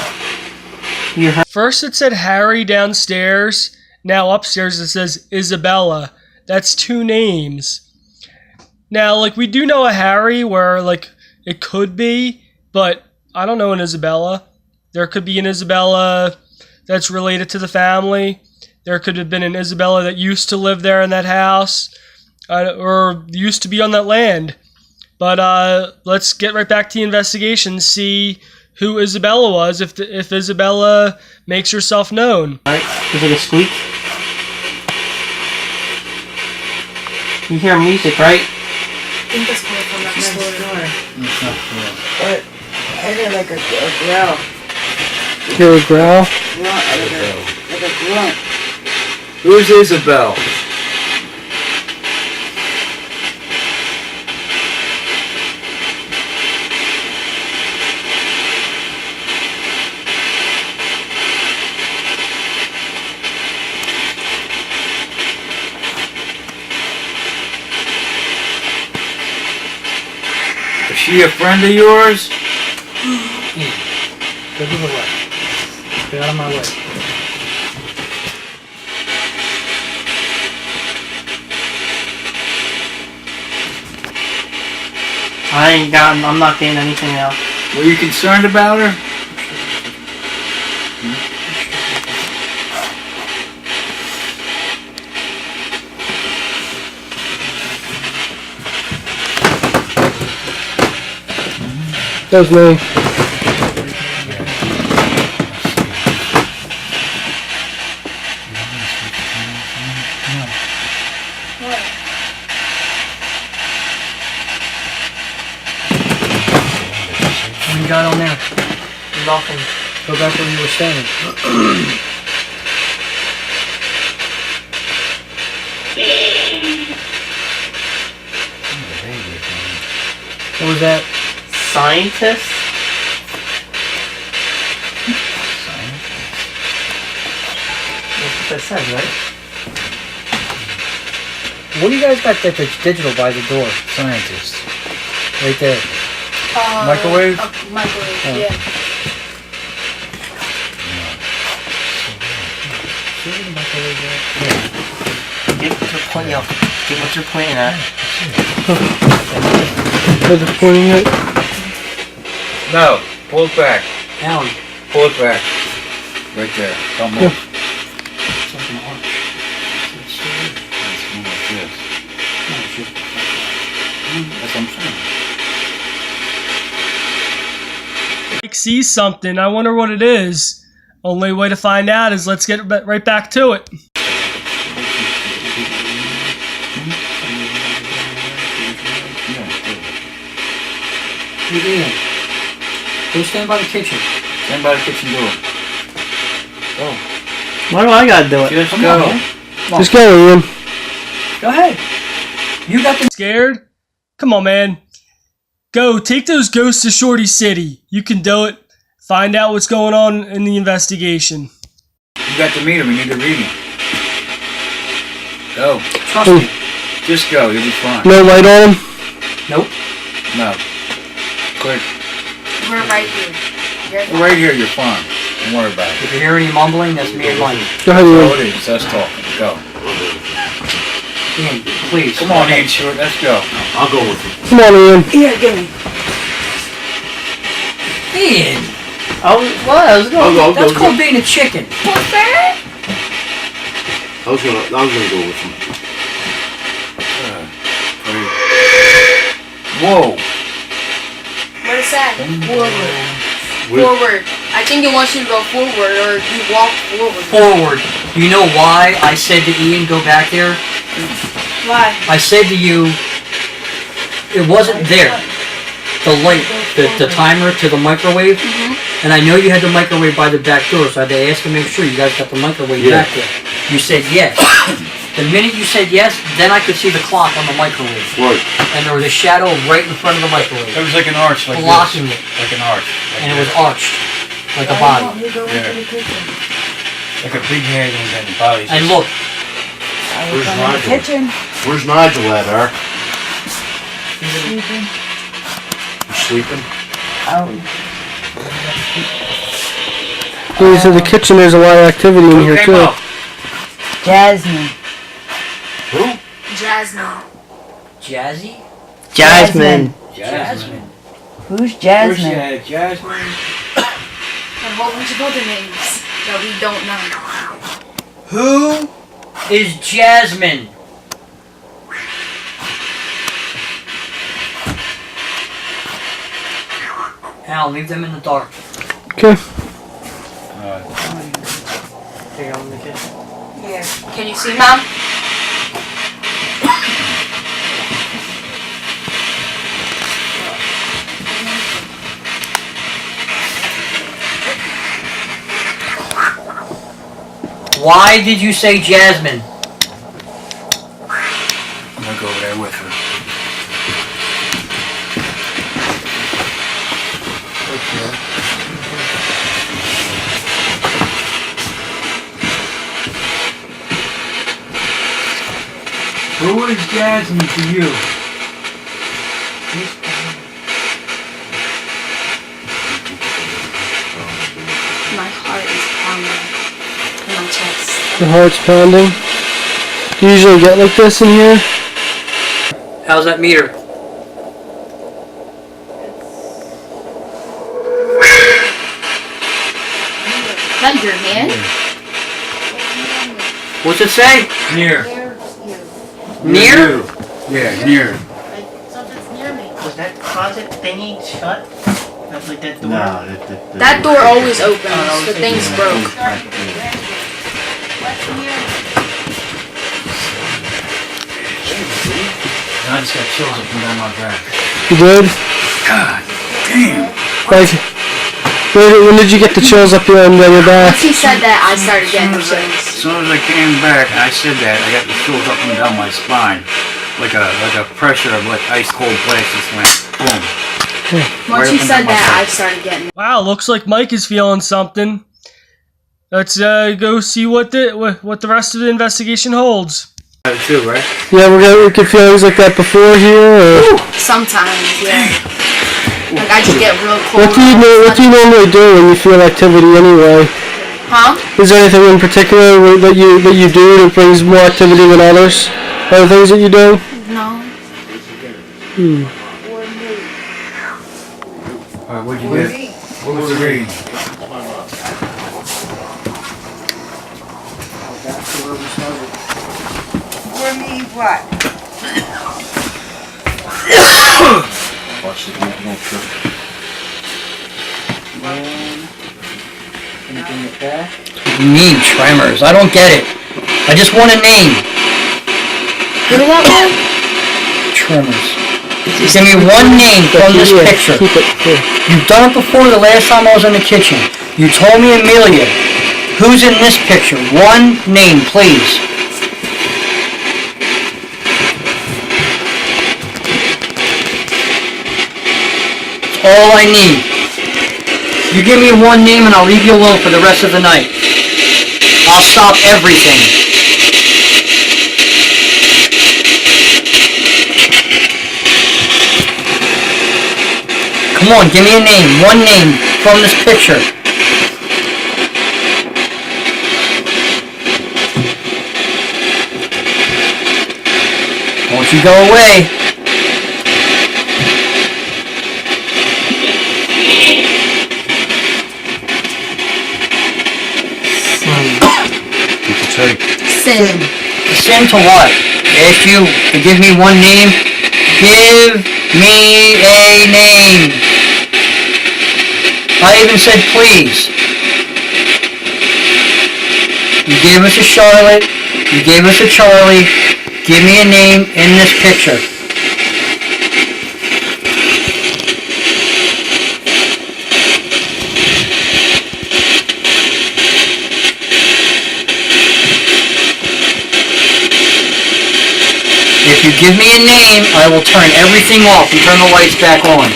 You heard? First it said Harry downstairs. Now upstairs it says Isabella. That's two names. Now, like, we do know a Harry where, like, it could be, but I don't know an Isabella. There could be an Isabella that's related to the family. There could have been an Isabella that used to live there in that house, or used to be on that land. But let's get right back to the investigation, see who Isabella was, if Isabella makes herself known. Alright, there's like a squeak. You hear music, right? I think that's coming from next door. It's not cool. But I heard like a growl. Hear a growl? Like a grunt. Who's Isabel? Is she a friend of yours? Go give it away. Get out of my way. I'm not getting anything else. Were you concerned about her? That was me. What you got on there? Nothing. Go back where you were standing. What was that? Scientist? That's what that says, right? What do you guys got that's digital by the door? Scientist. Right there. Microwave? Microwave, Oh. yeah. See where the microwave is? Get what you're pointing at. Where's it pointing at? No, pull it back. Alan. Pull it back. Right there. Don't move. It's like an arch. It's still there. It's more like this. No, it's just... That's what I'm saying. Mike sees something. I wonder what it is. Only way to find out is let's get right back to it. Hey, Ian. Go stand by the kitchen. Stand by the kitchen door. Go. Why do I gotta do it? Just Come go. on, man. Come on. Just go, Ian. Go ahead. You got the... Scared? Come on, man. Go, take those ghosts to Shorty City. You can do it. Find out what's going on in the investigation. You got to meet him. You need to read him. Go. Trust me. Just go. You'll be fine. No light on him? Nope. No. Quick. We're right here. You're fine. Right here, you're fine. Don't worry about it. If you hear any mumbling, that's me and Mike. Go ahead, That's all Ian. it is. That's talking. Go. Ian, please. Come on, Ian Short. Let's go. I'll go with you. Come on, Ian. Here, give me. Ian. Oh, what? I was going. That's called being a chicken. I was gonna go with you. Whoa. What is that? Forward. With- Forward. I think it wants you to go forward or you walk forward. Forward. You know why I said to Ian, go back there? Why? I said to you, it wasn't there. The light, the timer to the microwave. And I know you had the microwave by the back door, so I had to ask to make sure you guys got the microwave Yeah. back there. You said yes. The minute you said yes, then I could see the clock on the microwave. Right. And there was a shadow right in front of the microwave. It was like an arch, like Blocking this. it. Like an arch. And it was arched. Like a body. Yeah. Like a big head and then body. And look, Where's Nigel? Kitchen. Where's Nigel at, Ar? Sleeping. You sleeping? Oh. He said the kitchen, there's a lot of activity in here, Okay, too. Mo. Jasmine. Who? Jasmine. Jazzy? Jasmine. Jasmine. Who's Where's Jasmine? that? Jasmine? And a whole bunch of other names that we don't know. Who is Jasmine? Al, leave them in the dark. Okay. Here, I'm gonna get- Here. Can you see, Mom? Why did you say Jasmine? I'm gonna go over there with her. Who is Jasmine to you? The heart's pounding. Do you usually get like this in here? How's that meter? That your hand? What's it say? Near. Near? Yeah, near. Something's near me. Was that closet thingy shut? Like that door? No, That door always opens. The thing's broke. I just got chills up and down my back. You did? God damn. Like, when did you get the chills up your and down your back? Once he said that, I started getting As chills. soon as I came back, I said that, I got the chills up and down my spine. Like a pressure of like ice cold place just went boom. Once Right you up said and down my that, I back. started getting. Wow, looks like Mike is feeling something. Let's go see what the rest of the investigation holds. That too, right? Yeah, we get feelings like that before here, or Sometimes, yeah. Like I just get real cold. what do you normally do when you feel activity anyway? Huh? Is there anything in particular that you do that brings more activity than others? Other things that you do? No. Alright, what'd you get? What was the reading? For me, what? Watch the no trip. Anything with that? You mean tremors? I don't get it. I just want a name. What is that one? Tremors. Give me one name from this Yeah, picture. keep it. Yeah. You've done it before the last time I was in the kitchen. You told me Amelia. Who's in this picture? One name, please. All I need. You give me one name and I'll leave you alone for the rest of the night. I'll stop everything. Come on, give me a name. One name from this picture. Don't you go away. What'd you take? Sin. Sin to what? I asked you to give me one name. Give me a name. I even said please. You gave us a Charlotte. You gave us a Charlie. Give me a name in this picture. If you give me a name, I will turn everything off and turn the lights back on.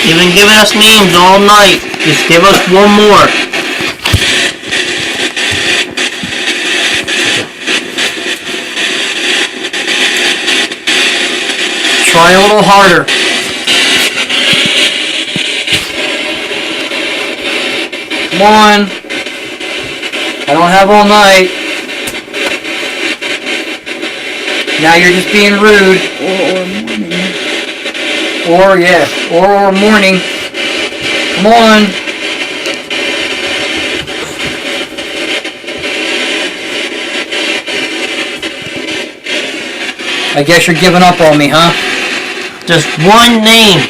You've been giving us names all night. Just give us one more. Try a little harder. Come on. I don't have all night. Now you're just being rude. Or morning. Come on. I guess you're giving up on me, huh? Just one name.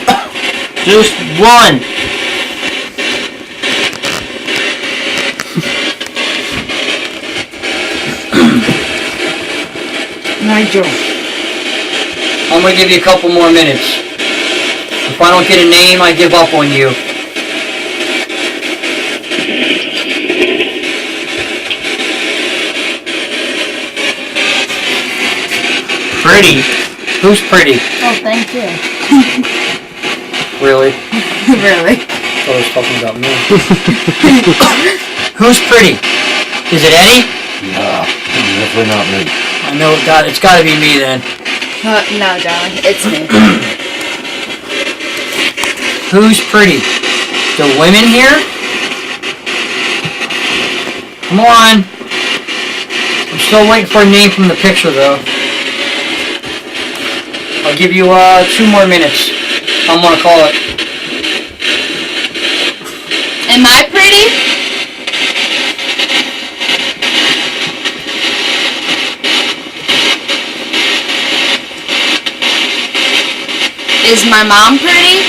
Just one. Nigel. I'm gonna give you a couple more minutes. If I don't get a name, I give up on you. Pretty. Who's pretty? Oh, thank you. Really? Really? I thought I was talking about me. Who's pretty? Is it Eddie? Nah, definitely not me. I know it's gotta be me then. No, darling, it's me. Who's pretty? The women here? Come on. I'm still waiting for a name from the picture, though. I'll give you 2 more minutes. I'm gonna call it. Am I pretty? Is my mom pretty?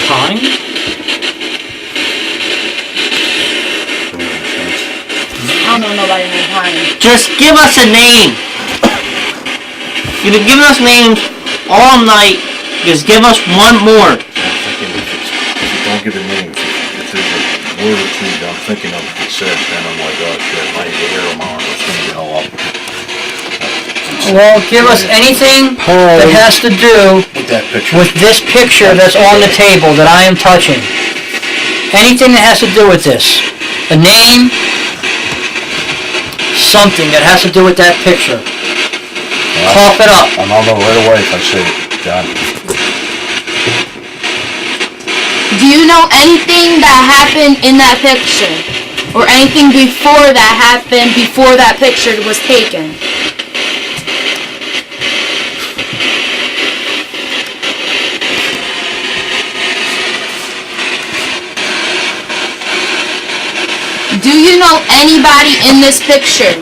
Connie? I don't know nobody named Connie. Just give us a name. You've been giving us names all night. Just give us one more. I'm thinking if you don't give a name, if there's a word or two that I'm thinking of that said, then I'm like, oh shit, I ain't gonna hear them on, it's gonna go up. Well, give us anything that has to do With that picture. with this picture that's on the table that I am touching. Anything that has to do with this. A name, something that has to do with that picture. Cough it up. And I'll know right away if I say it, John. Do you know anything that happened in that picture? Or anything before that happened, before that picture was taken? Do you know anybody in this picture?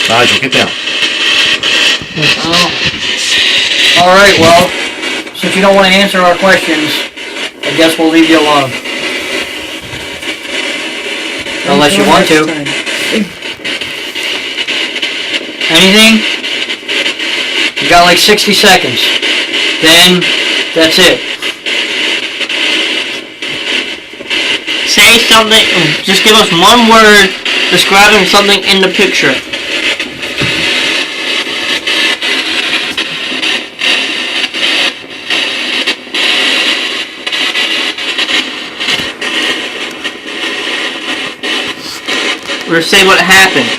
Nigel, get down. Oh. Alright, well, since you don't want to answer our questions, I guess we'll leave you alone. Unless you want to. Anything? You got like 60 seconds. Then, that's it. Say something. Just give us one word describing something in the picture. Or say what happened.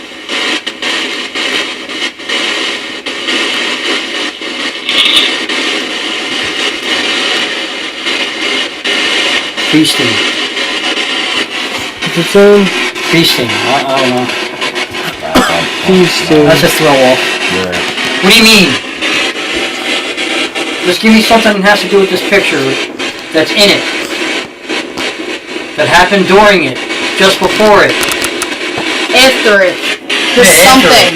Feasting. What's it saying? Feasting. I don't know. Feasting. That's a throw off. Yeah. What do you mean? Just give me something that has to do with this picture that's in it. That happened during it. Just before it. After it. Just Yeah, after something.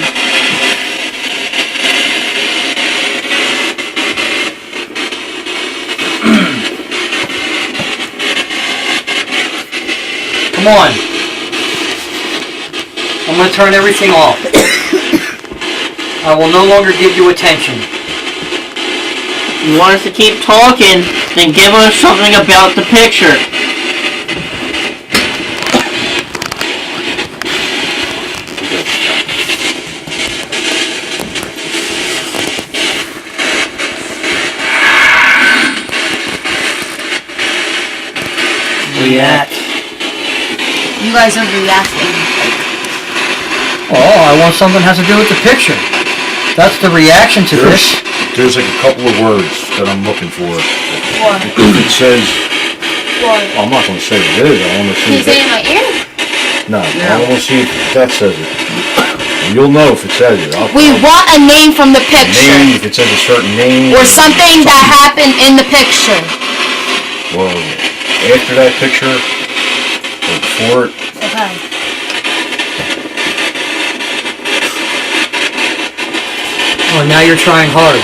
Come on. I'm going to turn everything off. I will no longer give you attention. You want us to keep talking, then give us something about the picture. React. You guys are reacting. Oh, I want something that has to do with the picture. That's the reaction to this. There's like a couple of words that I'm looking for. What? It says, What? I'm not gonna say what it is, I wanna Can see you if say it in that, my ear? no, I wanna see if that says it. And you'll know if it says it. We want a name from the picture. Name, if it says a certain name. Or something that happened in the picture. Well, after that picture, or before it, Okay. Oh, now you're trying hard.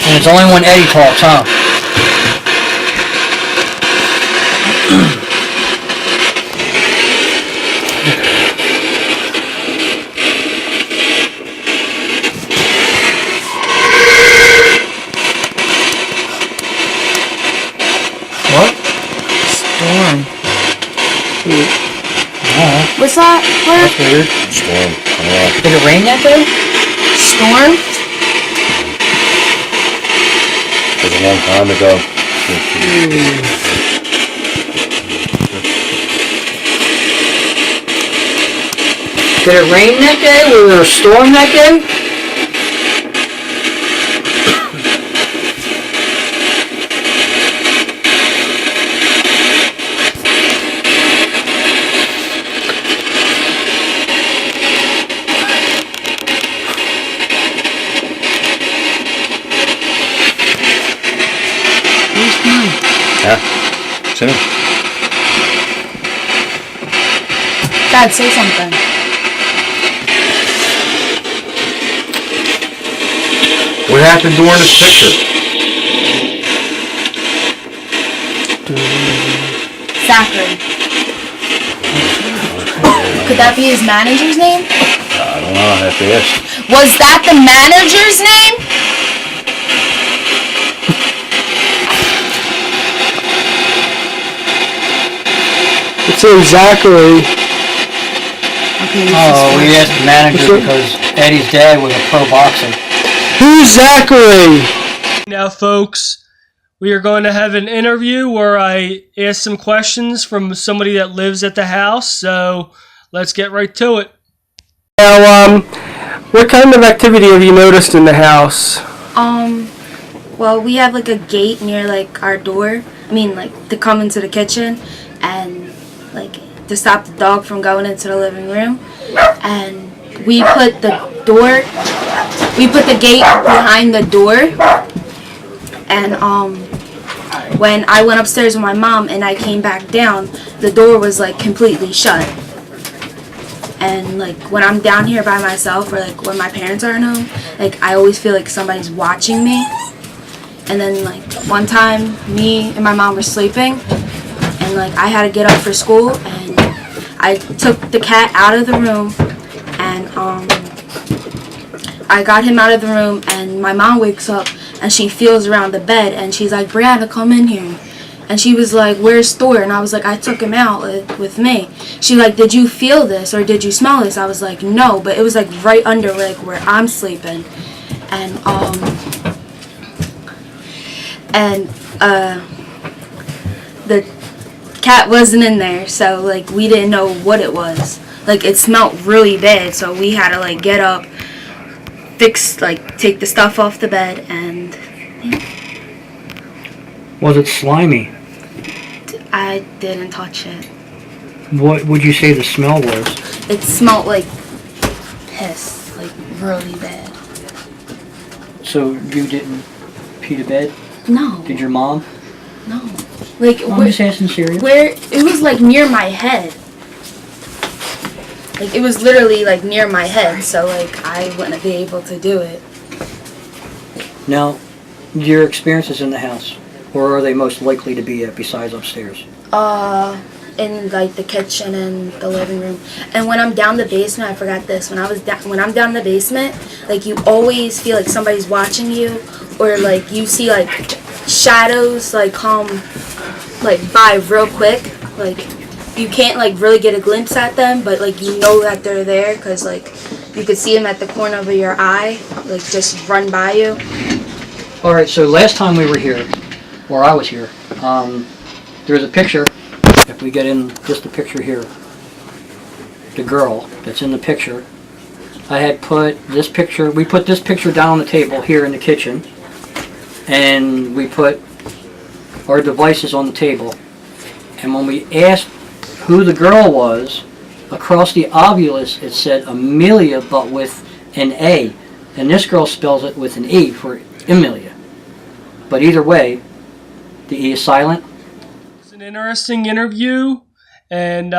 And it's only when Eddie talks, huh? What? Storm. What's that word? That's weird. storm, Did it rain that day? Storm? was a long time ago. Did it rain that day? Was there a storm that day? Yeah. Seen him. Dad, say something. What happened during this picture? Zachary. Could that be his manager's name? I don't know. I have to ask. Was that the manager's name? It's in Zachary. Oh, we asked the manager because Eddie's dad was a pro boxer. Who's Zachary? Now, folks, we are going to have an interview where I ask some questions from somebody that lives at the house, so let's get right to it. Now, what kind of activity have you noticed in the house? Well, we have like a gate near like our door. I mean, like to come into the kitchen and like to stop the dog from going into the living room. And we put the gate behind the door. And when I went upstairs with my mom and I came back down, the door was like completely shut. And like when I'm down here by myself or like when my parents aren't home, like I always feel like somebody's watching me. And then like one time me and my mom were sleeping and like I had to get up for school and I took the cat out of the room and I got him out of the room and my mom wakes up and she feels around the bed and she's like, "Brianna, come in here." And she was like, "Where's Thor?" And I was like, "I took him out with me." She was like, "Did you feel this or did you smell this?" I was like, "No," but it was like right under like where I'm sleeping. And the cat wasn't in there, so like we didn't know what it was. Like it smelled really bad, so we had to like get up, take the stuff off the bed, and Was it slimy? I didn't touch it. What would you say the smell was? It smelled like piss, like really bad. So you didn't pee the bed? No. Did your mom? No. Like I'm just asking serious. where it was like near my head. Like it was literally like near my head, so like I wouldn't be able to do it. Now, your experiences in the house, where are they most likely to be at besides upstairs? In like the kitchen and the living room. And when I'm down the basement, I forgot this. When I'm down the basement, like you always feel like somebody's watching you, or like you see like shadows like come like by real quick. Like you can't like really get a glimpse at them, but like you know that they're there because like you could see them at the corner of your eye, like just run by you. All right. So last time we were here, or I was here, there's a picture. If we get in just the picture here, the girl that's in the picture, I had put this picture, we put this picture down on the table here in the kitchen, and we put our devices on the table. And when we asked who the girl was, across the obulus it said Amelia, but with an A. And this girl spells it with an E for Emilia. But either way, the E is silent. An interesting interview, and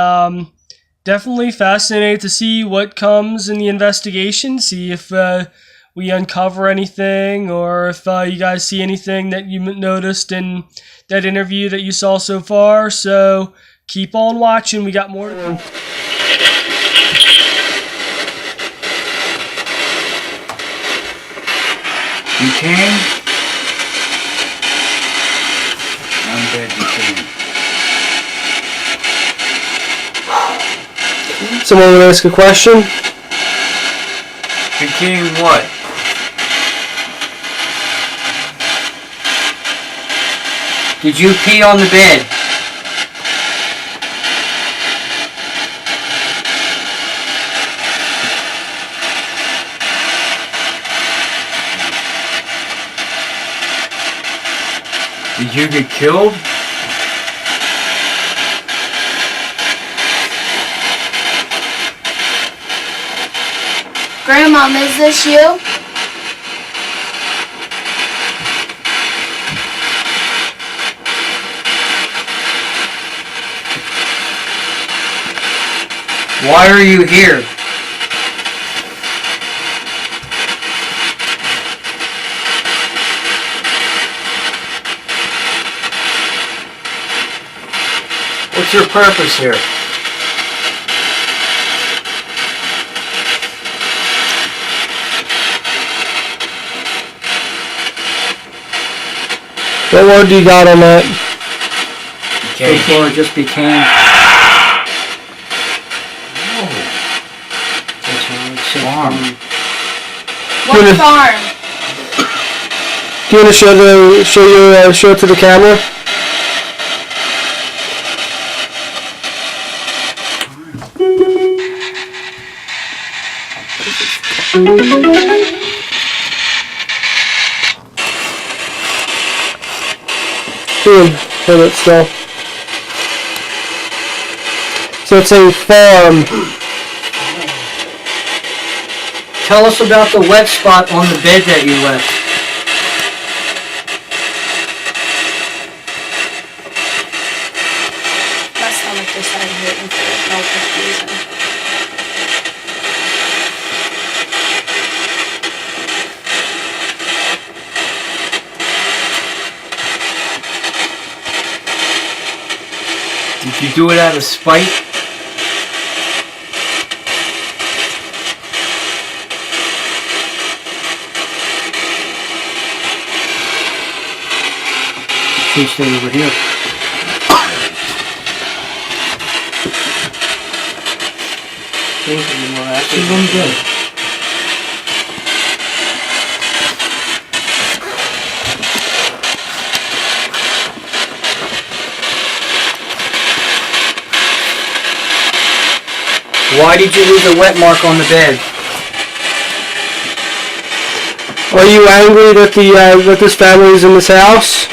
definitely fascinated to see what comes in the investigation, see if we uncover anything, or if you guys see anything that you noticed in that interview that you saw so far. So keep on watching, we got more to go. You can? I'm glad you can. Someone want to ask a question? You can what? Did you pee on the bed? Did you get killed? Grandma, is this you? Why are you here? What's your purpose here? What word do you got on that? So far it just became... Farm. What farm? Do you want to show it to the camera? Hold it still. So it's a farm. Tell us about the wet spot on the bed that you left. My stomach just started hurting for no reason. Did you do it out of spite? Please stay over here. She's doing good. Why did you leave a wet mark on the bed? Are you angry that this family is in this house?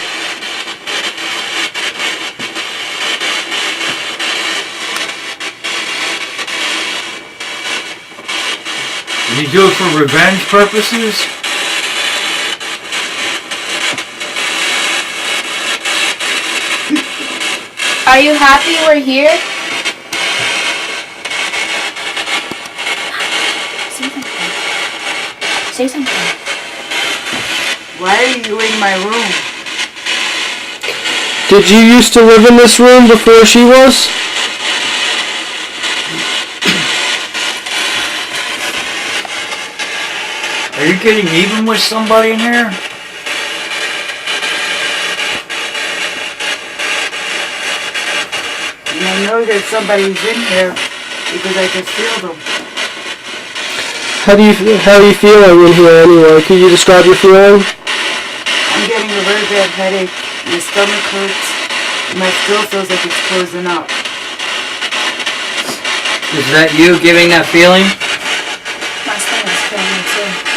Did you do it for revenge purposes? Are you happy we're here? Say something. Why are you in my room? Did you used to live in this room before she was? Are you getting even with somebody in here? And I know that somebody's in here because I can feel them. How are you feeling in here anyway? Could you describe your feeling? I'm getting a very bad headache. My stomach hurts. My throat feels like it's closing up. Is that you giving that feeling? My stomach's killing me too.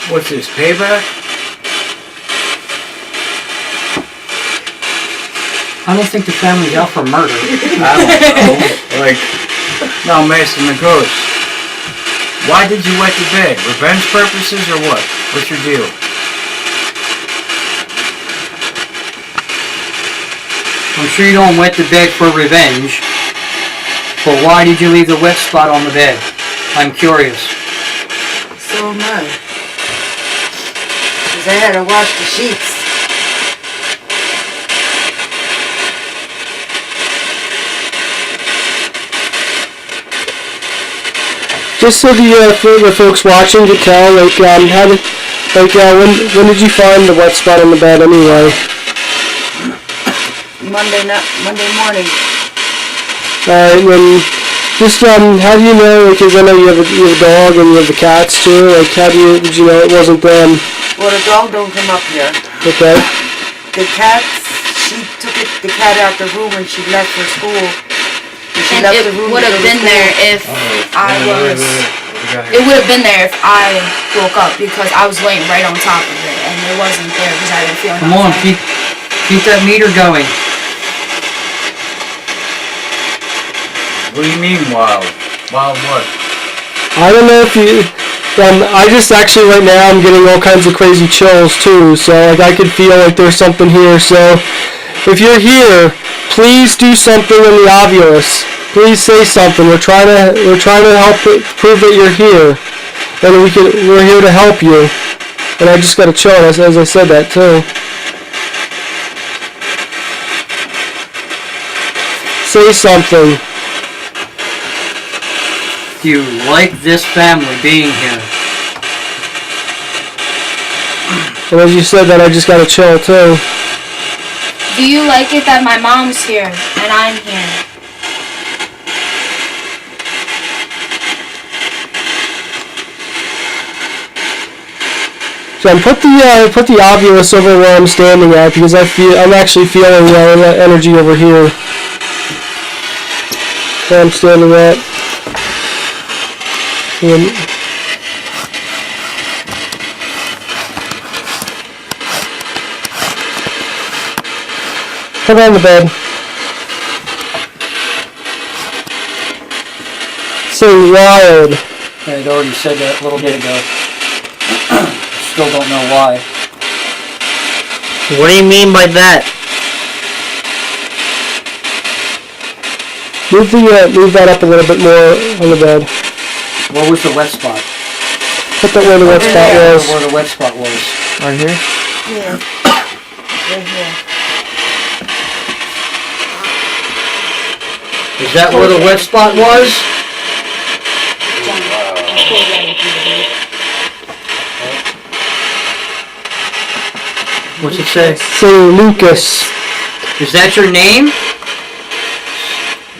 What's this, payback? I don't think the family's out for murder. I don't know. Like, now I'm asking the ghost. Why did you wet the bed? Revenge purposes or what? What's your deal? I'm sure you don't wet the bed for revenge. But why did you leave the wet spot on the bed? I'm curious. So am I. Because I had to wash the sheets. Just so the folks watching can tell, like, Like, when did you find the wet spot on the bed anyway? Monday morning. Alright, when, just, how do you know, because I know you have a dog and you have the cats too, like, did you know it wasn't them? Well, the dog don't come up here. Okay. The cats, she took the cat out the room when she left for school. And it would have been there if It would have been there if I woke up because I was laying right on top of it and it wasn't there because I didn't feel nothing. Come on, keep that meter going. What do you mean wild? Wild what? I don't know if you... I just actually right now I'm getting all kinds of crazy chills too, so like I could feel like there's something here, so if you're here, please do something in the obvious. Please say something. We're trying to help prove that you're here. And we're here to help you. And I just got a chill as I said that too. Say something. Do you like this family being here? And as you said that, I just got a chill too. Do you like it that my mom's here and I'm here? So put the obvious over where I'm standing at because I'm actually feeling that energy over here. Where I'm standing at. And put on the bed. Say wild. I'd already said that a little bit ago. Still don't know why. What do you mean by that? Move that up a little bit more on the bed. What was the wet spot? Put that where the wet spot was. Where the wet spot was. Right here? Yeah. Right here. Is that where the wet spot was? What's it say? Say Lucas. Is that your name?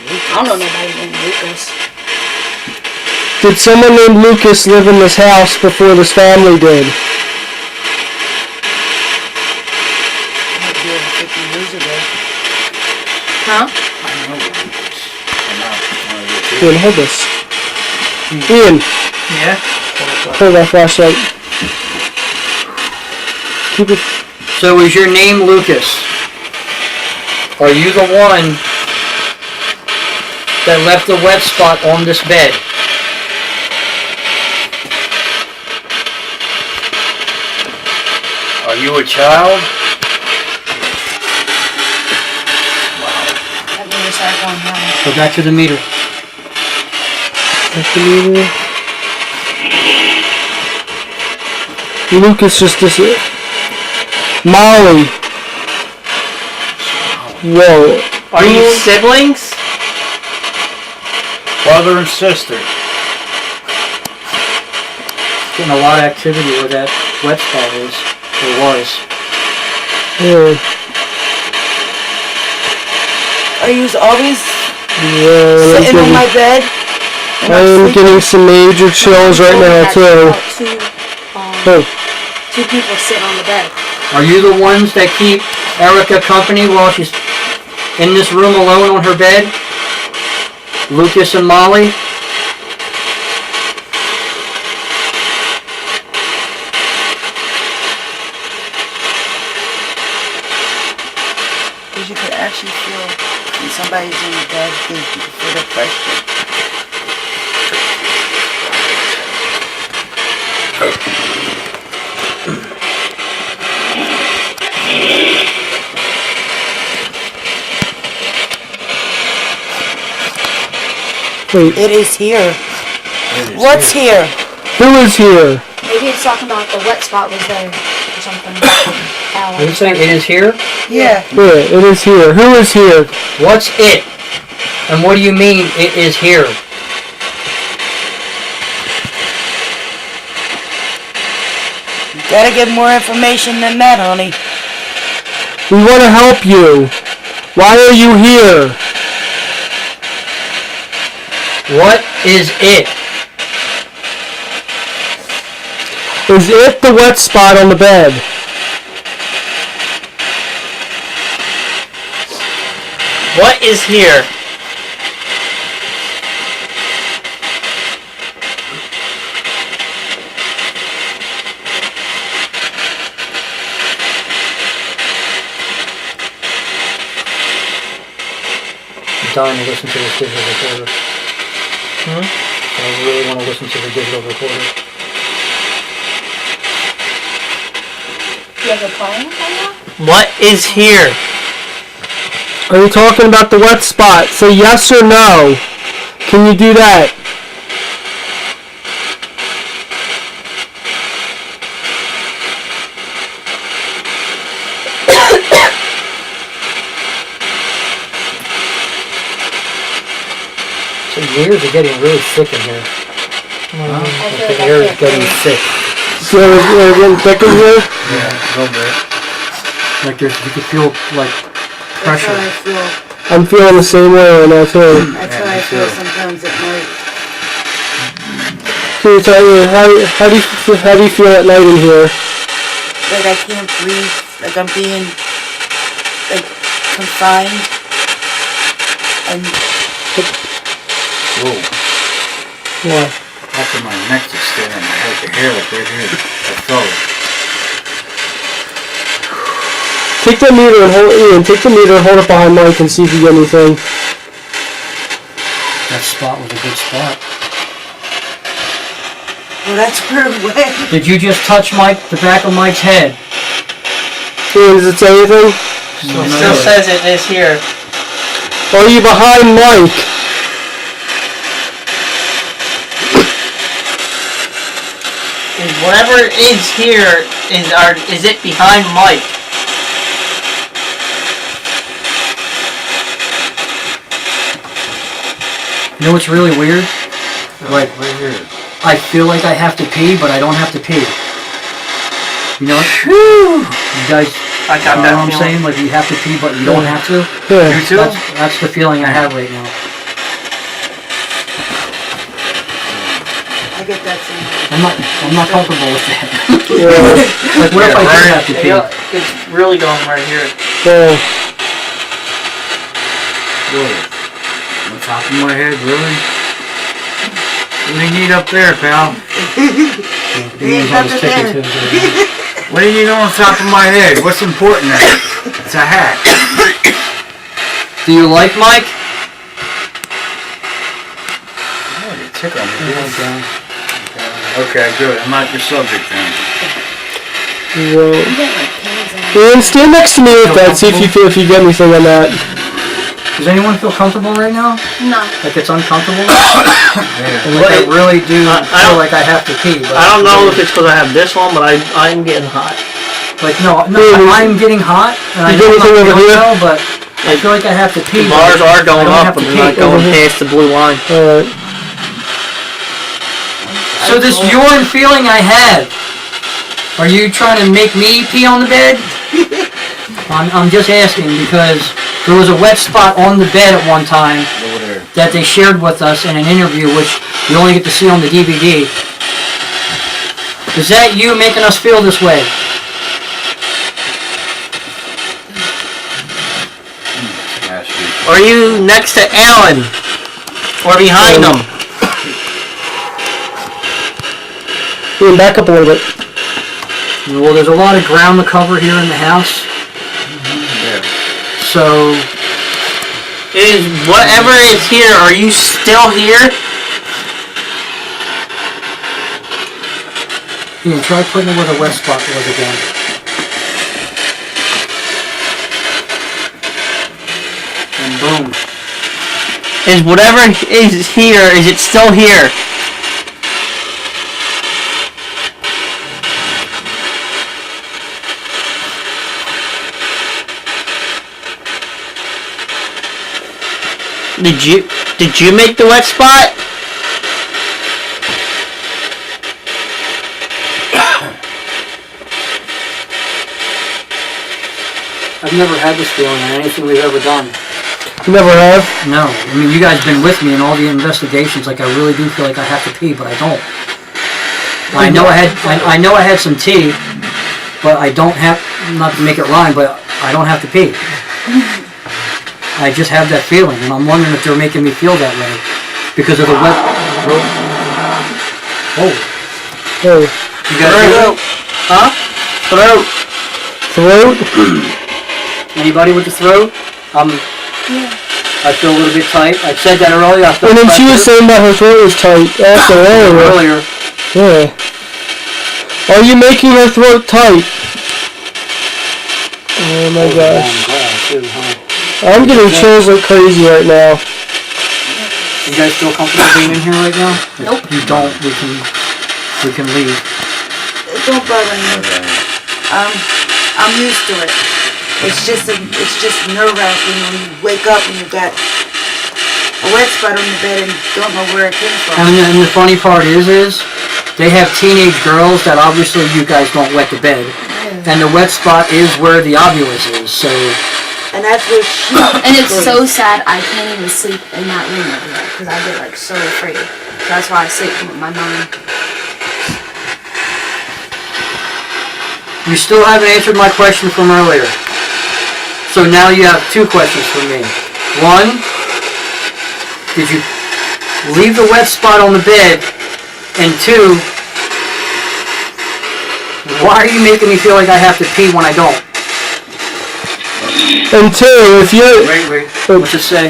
I don't know nobody named Lucas. Did someone named Lucas live in this house before this family did? Huh? Ian, hold this. Ian. Yeah? Hold that flashlight. Keep it. So is your name Lucas? Are you the one that left the wet spot on this bed? Are you a child? Go back to the meter. Lucas just Molly. Whoa. Are you siblings? Brother and sister. Getting a lot of activity where that wet spot is. Or was. Yeah. Are you always Yeah, sitting on my bed? I am getting some major chills right now too. Two people sitting on the bed. Are you the ones that keep Erica company while she's in this room alone on her bed? Lucas and Molly? Because you could actually feel when somebody's in the bed, you can feel the pressure. Wait. It is here. What's here? Who is here? Maybe it's talking about the wet spot was there or something. Are you saying it is here? Yeah. Yeah, it is here. Who is here? What's it? And what do you mean it is here? Gotta get more information than that, honey. We want to help you. Why are you here? What is it? Is it the wet spot on the bed? What is here? I'm dying to listen to this digital recorder. I really want to listen to the digital recorder. You have a plan right now? What is here? Are you talking about the wet spot? Say yes or no. Can you do that? The ears are getting really thick in here. The air is getting thick. So it's getting thick in here? Yeah, a little bit. Like there's, you can feel like That's pressure. how I feel. I'm feeling the same way right now too. That's how I feel sometimes at night. Can you tell me how do you feel at night in here? Like I can't breathe. Like I'm being like confined. And Whoa. What? After my neck is standing, I had the hair like right here. I felt it. Take the meter and hold Ian, take the meter and hold it behind Mike and see if you get anything. That spot was a good spot. well, that's where it went. Did you just touch the back of Mike's head? Ian, does it say anything? It still says it is here. Are you behind Mike? Whatever is here is it behind Mike? You know what's really weird? Like, Right here. I feel like I have to pee, but I don't have to pee. You know? You guys, I got know that what I'm feeling. saying? Like you have to pee, but you don't have to. Yeah. You too? That's the feeling I have right now. I get that same. I'm not comfortable with that. Yeah. Like, what if I do have to pee? It's really going right here. Yeah. Whoa. On top of my head, really? What do you need up there, pal? Ian's on his tippy toes already. What do you need on top of my head? What's important now? It's a hat. Do you like Mike? Oh, you tickle me, dude. Okay, good. I'm not your subject then. Well, Ian, stand next to me with that. See if you get anything on that. Does anyone feel comfortable right now? No. Like it's uncomfortable? Yeah. And like I really do I feel don't- like I have to pee. But I don't know if it's because I have this on, but I'm getting hot. Like no, I'm getting hot, and I You don't get anything over here? well, but I feel like I have to pee. The bars but are going I don't up, have but to they're not pee. going past the blue line. Alright. So this urine feeling I have, are you trying to make me pee on the bed? I'm just asking because there was a wet spot on the bed at one time Over there. that they shared with us in an interview, which you only get to see on the DVD. Is that you making us feel this way? Are you next to Alan? Or behind him? Ian, back up a little bit. Well, there's a lot of ground to cover here in the house. Yeah. So, Is whatever is here, are you still here? Ian, try putting it where the wet spot was again. And boom. Is whatever is here, is it still here? Did you make the wet spot? I've never had this feeling in anything we've ever done. You never have? No. I mean, you guys have been with me in all the investigations. Like, I really do feel like I have to pee, but I don't. I know I had some tea, but I don't have, not to make it rhyme, but I don't have to pee. I just have that feeling, and I'm wondering if they're making me feel that way because of the wet. Oh. Oh. You guys hear it? Huh? Throat. Throat? Anybody with the throat? Yeah. I feel a little bit tight. I said that earlier. I felt And then she was saying that her throat was tight also earlier. Yeah. Are you making her throat tight? Oh my gosh. I'm getting chills like crazy right now. You guys feel comfortable being in here right now? Nope. If you don't, we can leave. Don't bother me. I'm used to it. It's just nerve-wracking when you wake up and you've got a wet spot on the bed and don't know where it came from. And the funny part is they have teenage girls that obviously you guys don't wet the bed. And the wet spot is where the ovulus is, so... And that's where she... And it's so sad I can't even sleep in that room every night because I get like so afraid. So that's why I sleep with my mom. You still haven't answered my question from earlier. So now you have two questions for me. One, did you leave the wet spot on the bed? And two, why are you making me feel like I have to pee when I don't? And two, if you... Wait. What's it say?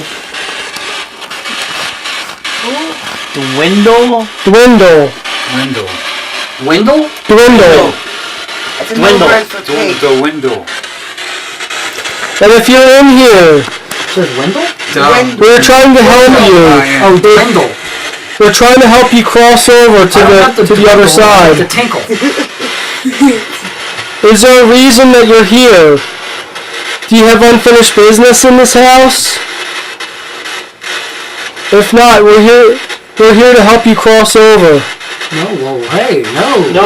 Dwindle? Dwindle. Windle? Dwindle. It's a new word for pig. The window. And if you're in here, It says Windle? we're trying to help you. Oh, Dwindle. We're trying to help you cross over to the other side. The tinkle. Is there a reason that you're here? Do you have unfinished business in this house? If not, we're here to help you cross over. No, whoa, hey, no. No.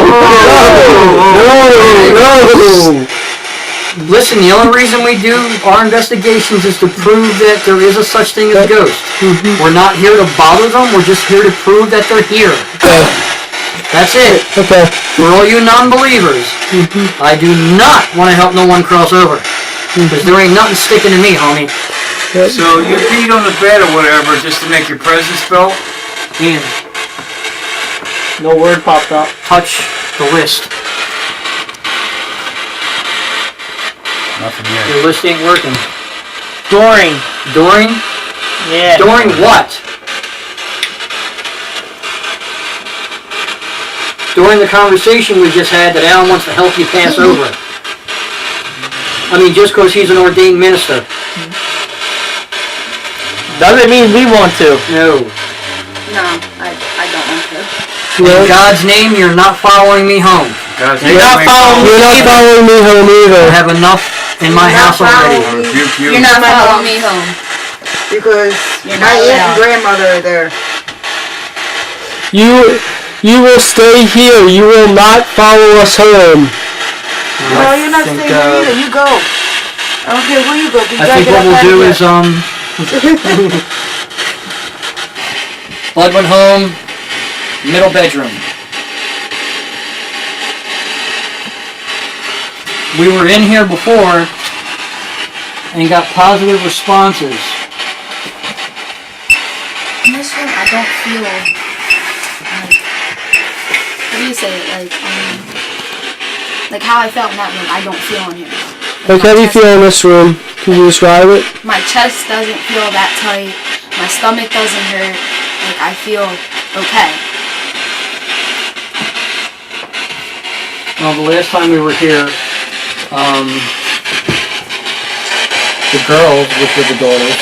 Listen, the only reason we do our investigations is to prove that there is a such thing as ghosts. We're not here to bother them, we're just here to prove that they're here. That's it. Okay. For all you non-believers, I do not want to help no one cross over. Because there ain't nothing sticking to me, homie. So you peed on the bed or whatever just to make your presence felt? Ian, No word popped up. touch the list. Nothing yet. Your list ain't working. During. During? Yeah. During what? During the conversation we just had that Alan wants to help you pass over. I mean, just because he's an ordained minister. Doesn't mean we want to. No. No, I don't want to. In God's name, you're not following me home. Guys, You're not following You're not following me home I either. have enough in my house already. rebuke you. You're not following me home. Because You're my not aunt and allowed. grandmother are there. You will stay here. You will not follow us home. No, you're not staying here either. You go. I don't care where you go. You I gotta think get what up we'll out do of is, Bud went home, middle bedroom. We were in here before and got positive responses. In this room, I don't feel like, what do you say, like how I felt in that room, I don't feel in here. Like, how do you feel in this room? Can you describe it? My chest doesn't feel that tight, my stomach doesn't hurt, like I feel okay. Well, the last time we were here, the girls, which were the daughters,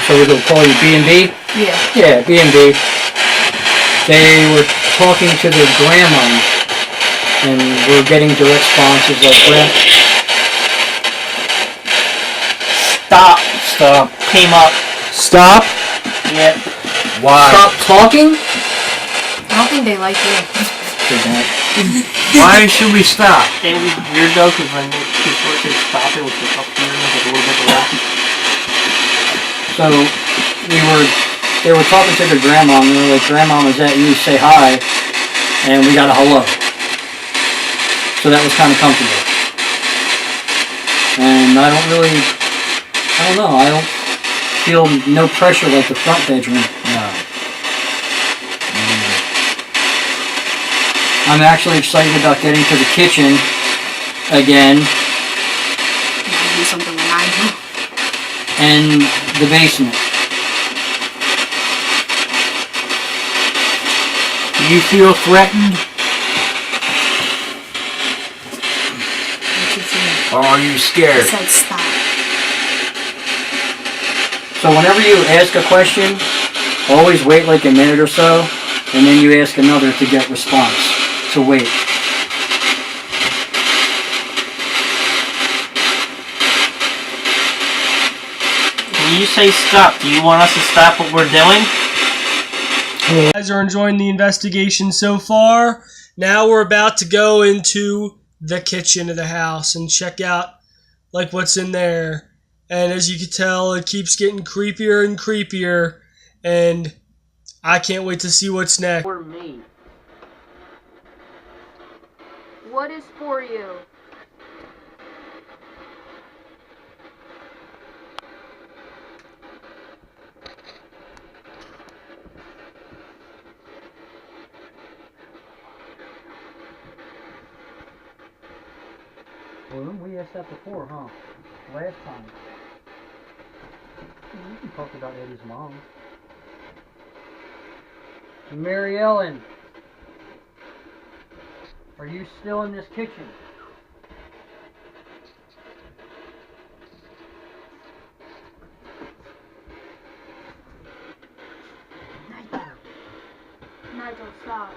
so we're going to call you B&B? Yeah. Yeah, B&B. They were talking to their grandma, and we're getting direct responses like, Stop. Came up. Stop. Yeah. Why? stop talking? I don't think they like you. Why should we stop? They were weird joke with Before it said stop, it was like up here, like a little bit below. So they were talking to their grandma, and they were like, "Grandma, is that you? Say hi." And we got a hello. So that was kind of comfortable. And I don't know, I don't feel no pressure like the front bedroom. No. I'm actually excited about getting to the kitchen again Do something when I do. and the basement. Do you feel threatened? Or are you I scared? said stop. So whenever you ask a question, always wait like a minute or so, and then you ask another to get response. So wait. When you say stop, do you want us to stop what we're doing? You guys are enjoying the investigation so far. Now we're about to go into the kitchen of the house and check out like what's in there. And as you can tell, it keeps getting creepier and creepier. And I can't wait to see what's next. For me. What is for you? Well, we asked that before, huh? Last time. We talked about Eddie's mom. Mary Ellen, are you still in this kitchen? Nigel, stop.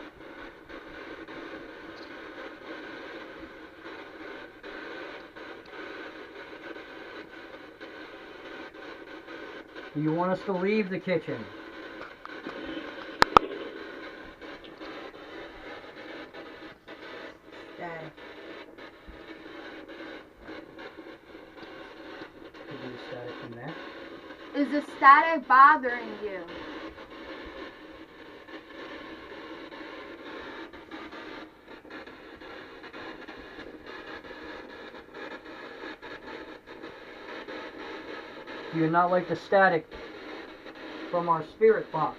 Do you want us to leave the kitchen? Static. Could be static from there. Is the static bothering you? Do you not like the static from our spirit box?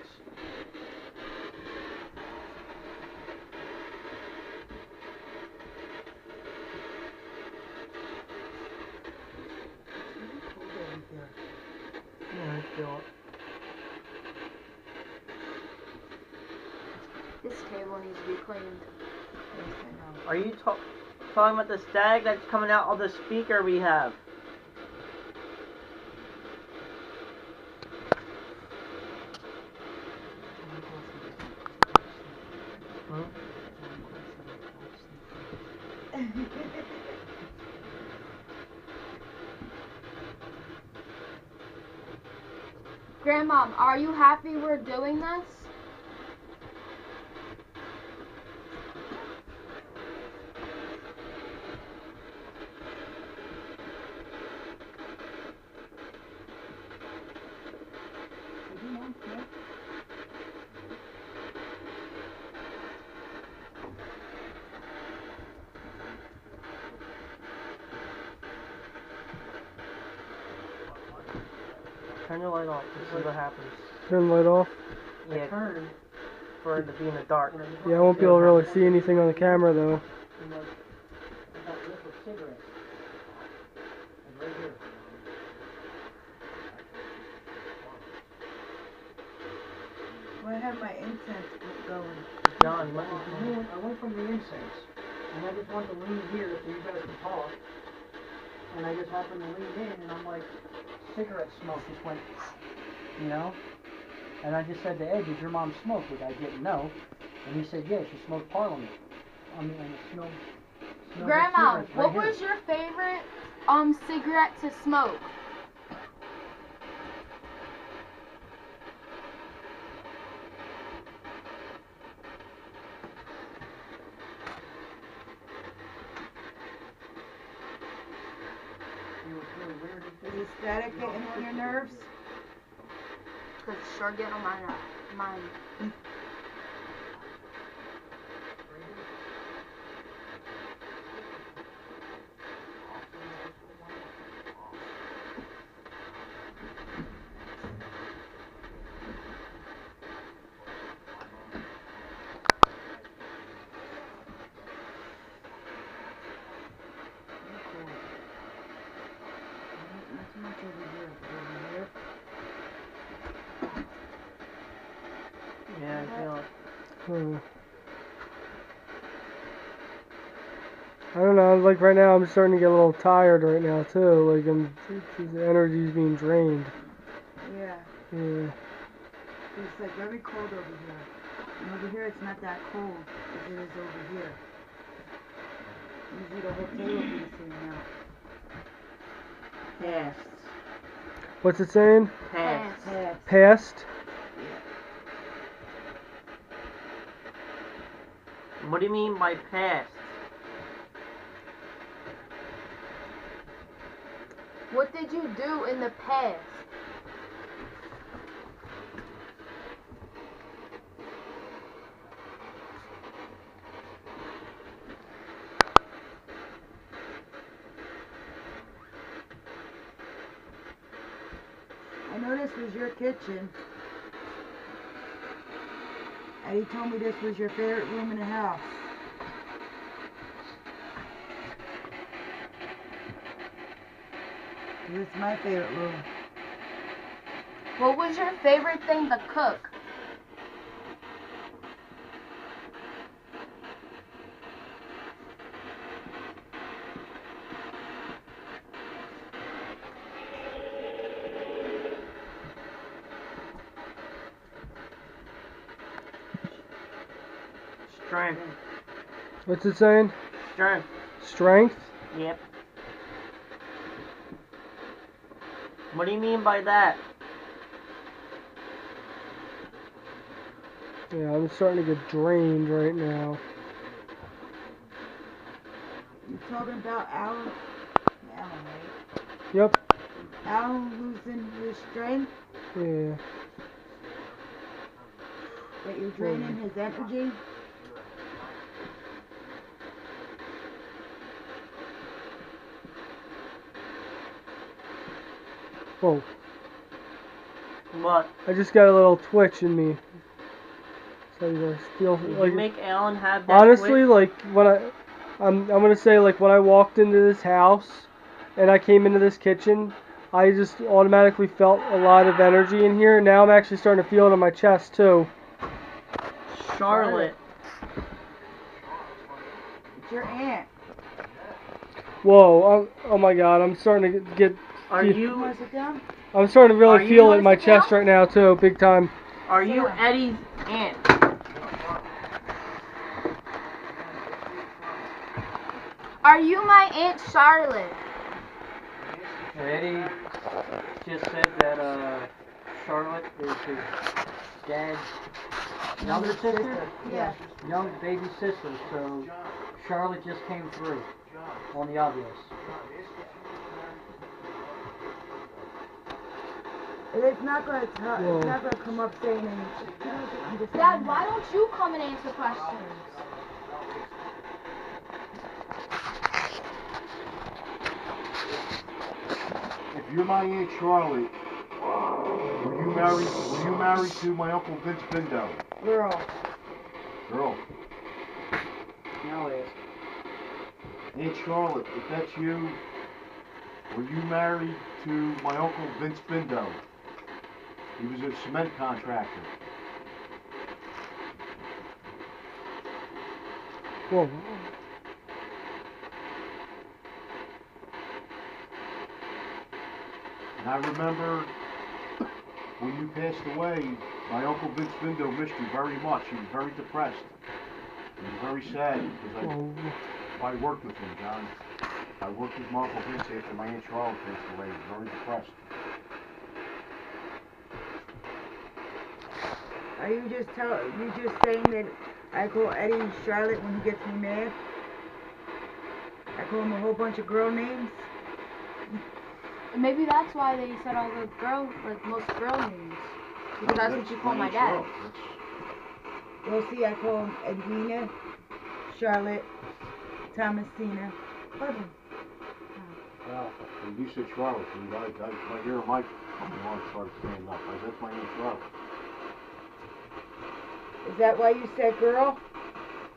Yeah, I feel it. This table needs to be cleaned. Are you talking about the static that's coming out of the speaker we have? Grandmom, are you happy we're doing this? Turn your light off. Let's see what happens. Turn the light off. Yeah, for it to be in the dark. Yeah, I won't be able to really see anything on the camera though. Well, I have my incense going. John, let me I went from the incense, and I just wanted to lean here so you guys can talk. And I just happened to lean in, and I'm like, cigarette smoke just went, you know? And I just said to Ed, did your mom smoke? Which I didn't know. And he said, yeah, she smoked Parliament. I mean, and it smelled Grandma, like cigarettes what right here. was your favorite cigarette to smoke? static getting on your nerves? Because it's sure getting on mine. Not too much over here. Over here. Yeah, I feel it. I don't know. Like right now, I'm starting to get a little tired right now too. Like the energy's being drained. Yeah. Yeah. It's like very cold over here. And over here it's not that cold as it is over here. Usually the whole table will be the same now. Past. What's it saying? Past. Past. Past? What do you mean by past? What did you do in the past? I know this was your kitchen. And he told me this was your favorite room in the house. This is my favorite room. What was your favorite thing to cook? Strength. What's it saying? Strength. Strength? Yep. What do you mean by that? Yeah, I'm starting to get drained right now. You talking about Alan? Alan, right? Yep. Alan losing his strength? Yeah. That you're draining his energy? Whoa. What? I just got a little twitch in me. So you guys feel Did like you make Alan have that honestly, twitch? like when I'm gonna say like when I walked into this house and I came into this kitchen, I just automatically felt a lot of energy in here. Now I'm actually starting to feel it in my chest too. Charlotte. It's your aunt. Whoa! Oh my God! I'm starting to get. Are You you want to sit down? I'm starting to Are really you feel it in my sit down? chest right now too, big time. are you Eddie's aunt? Are you my Aunt Charlotte? Eddie just said that Charlotte is his dad's younger sister, Yeah. young baby sister. So Charlotte just came through on the obvious. It's not gonna Whoa. it's not gonna come up saying anything. I'm just Dad, why don't you come and answer questions? If you're my Aunt Charlotte, were you married to my Uncle Vince Bindo? girl. Girl. Now ask. Aunt Charlotte, if that's you, were you married to my Uncle Vince Bindo? He was a cement contractor. Whoa. And I remember when you passed away, my Uncle Vince Bindo missed you very much. He was very depressed. He was very sad because Whoa. I worked with him, John. I worked with my Uncle Vince after my Aunt Charlotte passed away. He was very depressed. Are you just saying that I call Eddie Charlotte when he gets me mad? I call him a whole bunch of girl names? Maybe that's why they said all the most girl names. Because that's what you call my dad. Well, see, I call him Edwina, Charlotte, Thomasina, Bourbon. Well, when you said Charlotte, my ear and my arm started standing up. That's my name, Charlotte. Is that why you said girl?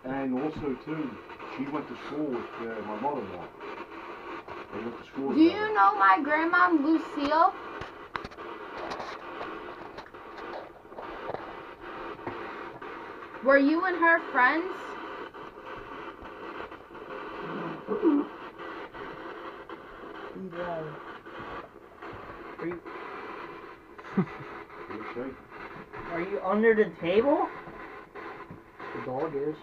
And also, too, she went to school with my mother-in-law. They went to school Do you together. know my grandma, Lucille? Were you and her friends? He's right. Okay. Are you under the table? The dog is.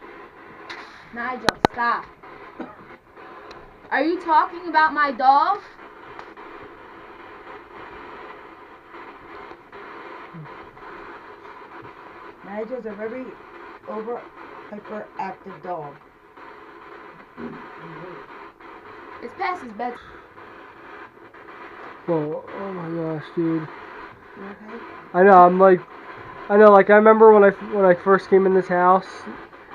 Nigel, stop. Are you talking about my dog? Nigel's a very hyperactive dog. It's past his bedtime. Oh my gosh, dude. You okay? I know, like I remember when I first came in this house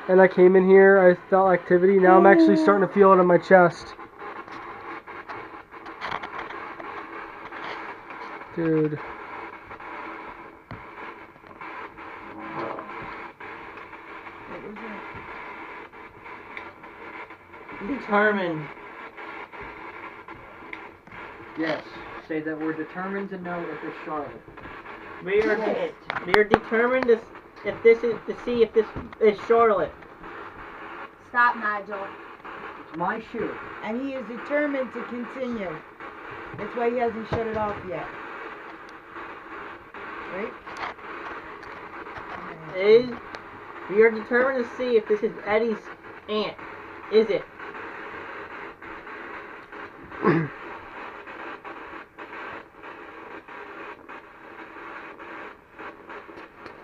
and I came in here, I felt activity. Now I'm actually starting to feel it in my chest. Dude. What was it? Determined. Yes. Say that we're determined to know if it's Charlotte. We are determined to see if this is Charlotte. Stop, Nigel. It's my shoe. And he is determined to continue. That's why he hasn't shut it off yet. Right? We are determined to see if this is Eddie's aunt. Is it?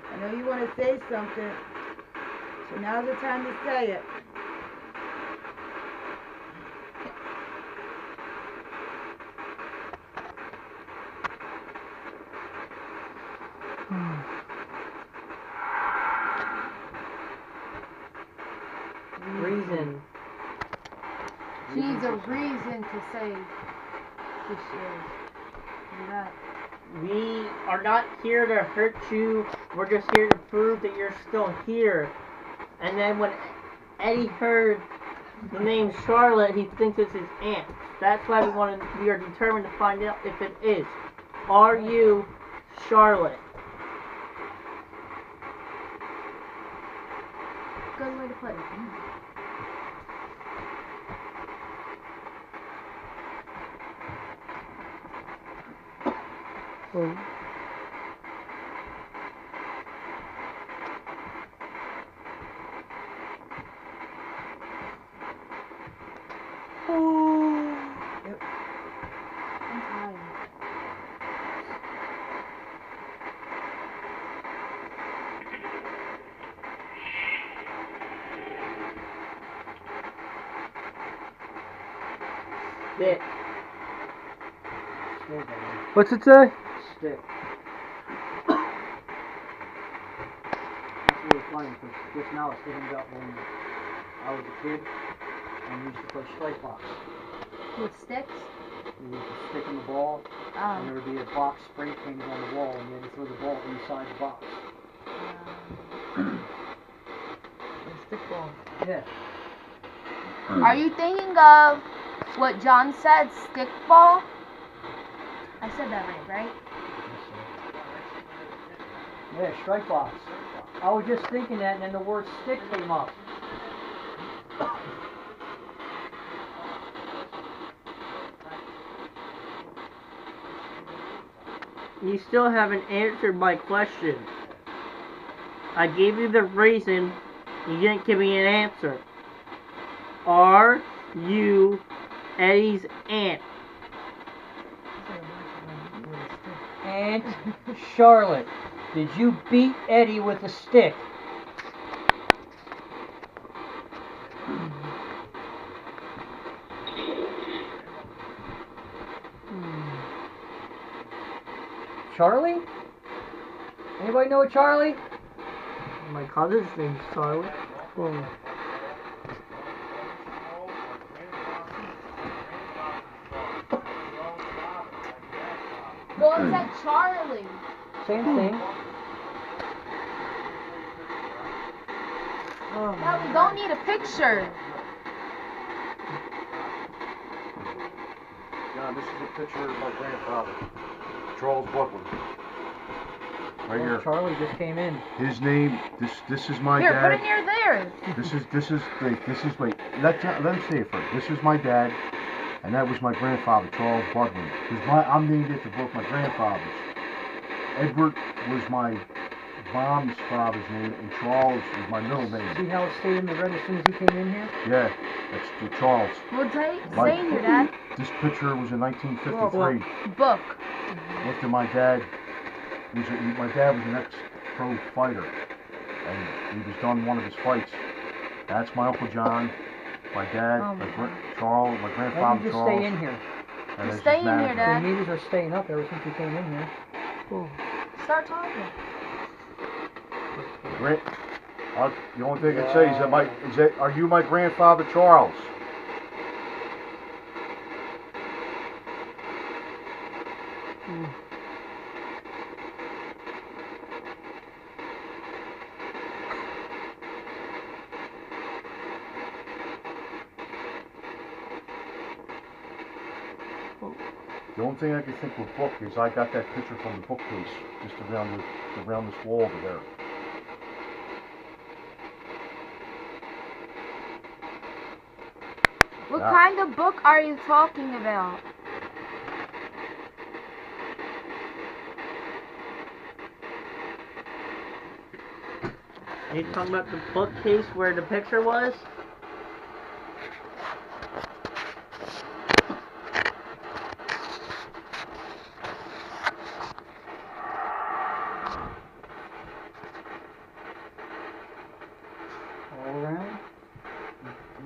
I know you want to say something, so now's the time to say it. Reason. She needs a reason to say this is. That. We are not here to hurt you. We're just here to prove that you're still here. And then when Eddie heard the name Charlotte, he thinks it's his aunt. That's why we are determined to find out if it is. Are you Charlotte? Good way to put it. Yep. I'm tired. Stick. What's it say? Stick. That's really funny because just now I was thinking about when I was a kid and we used to play strike box. With sticks? We used to stick in the ball and there would be a box spray painted on the wall and you had to throw the ball inside the box. Stick ball. Yeah. Are you thinking of what John said, stick ball? I said that right? Yeah, strike box. I was just thinking that and then the word stick came up. You still haven't answered my question. I gave you the reason. You didn't give me an answer. Are you Eddie's aunt? Aunt Charlotte, did you beat Eddie with a stick? Charlie? Anybody know a Charlie? My cousin's name's Charlie. No, it said Charlie. Same thing. No, we don't need a picture. John, this is a picture of my grandfather, Charles Butler. Right here. Charlie just came in. His name. This is my Here, dad. put it near there. This is wait. Let him say it first. This is my dad, and that was my grandfather, Charles Butler. I'm named after both my grandfathers. Edward was my mom's father's name, and Charles is my middle name. See how it stayed in the red as soon as he came in here? Yeah, that's the Charles. Well, say in your dad. This picture was in 1953. Book. After my dad my dad was an ex-pro fighter, and he was done one of his fights. That's my Uncle John, my dad, Charles, my grandfather Why don't you just Charles. stay in here? And Just stay in here, The Dad. meters are staying up ever since you came in here. Start talking. The only thing I can say is are you my grandfather Charles? The only thing I can think with book is I got that picture from the bookcase just around this wall over there. What kind of book are you talking about? Are you talking about the bookcase where the picture was? All around?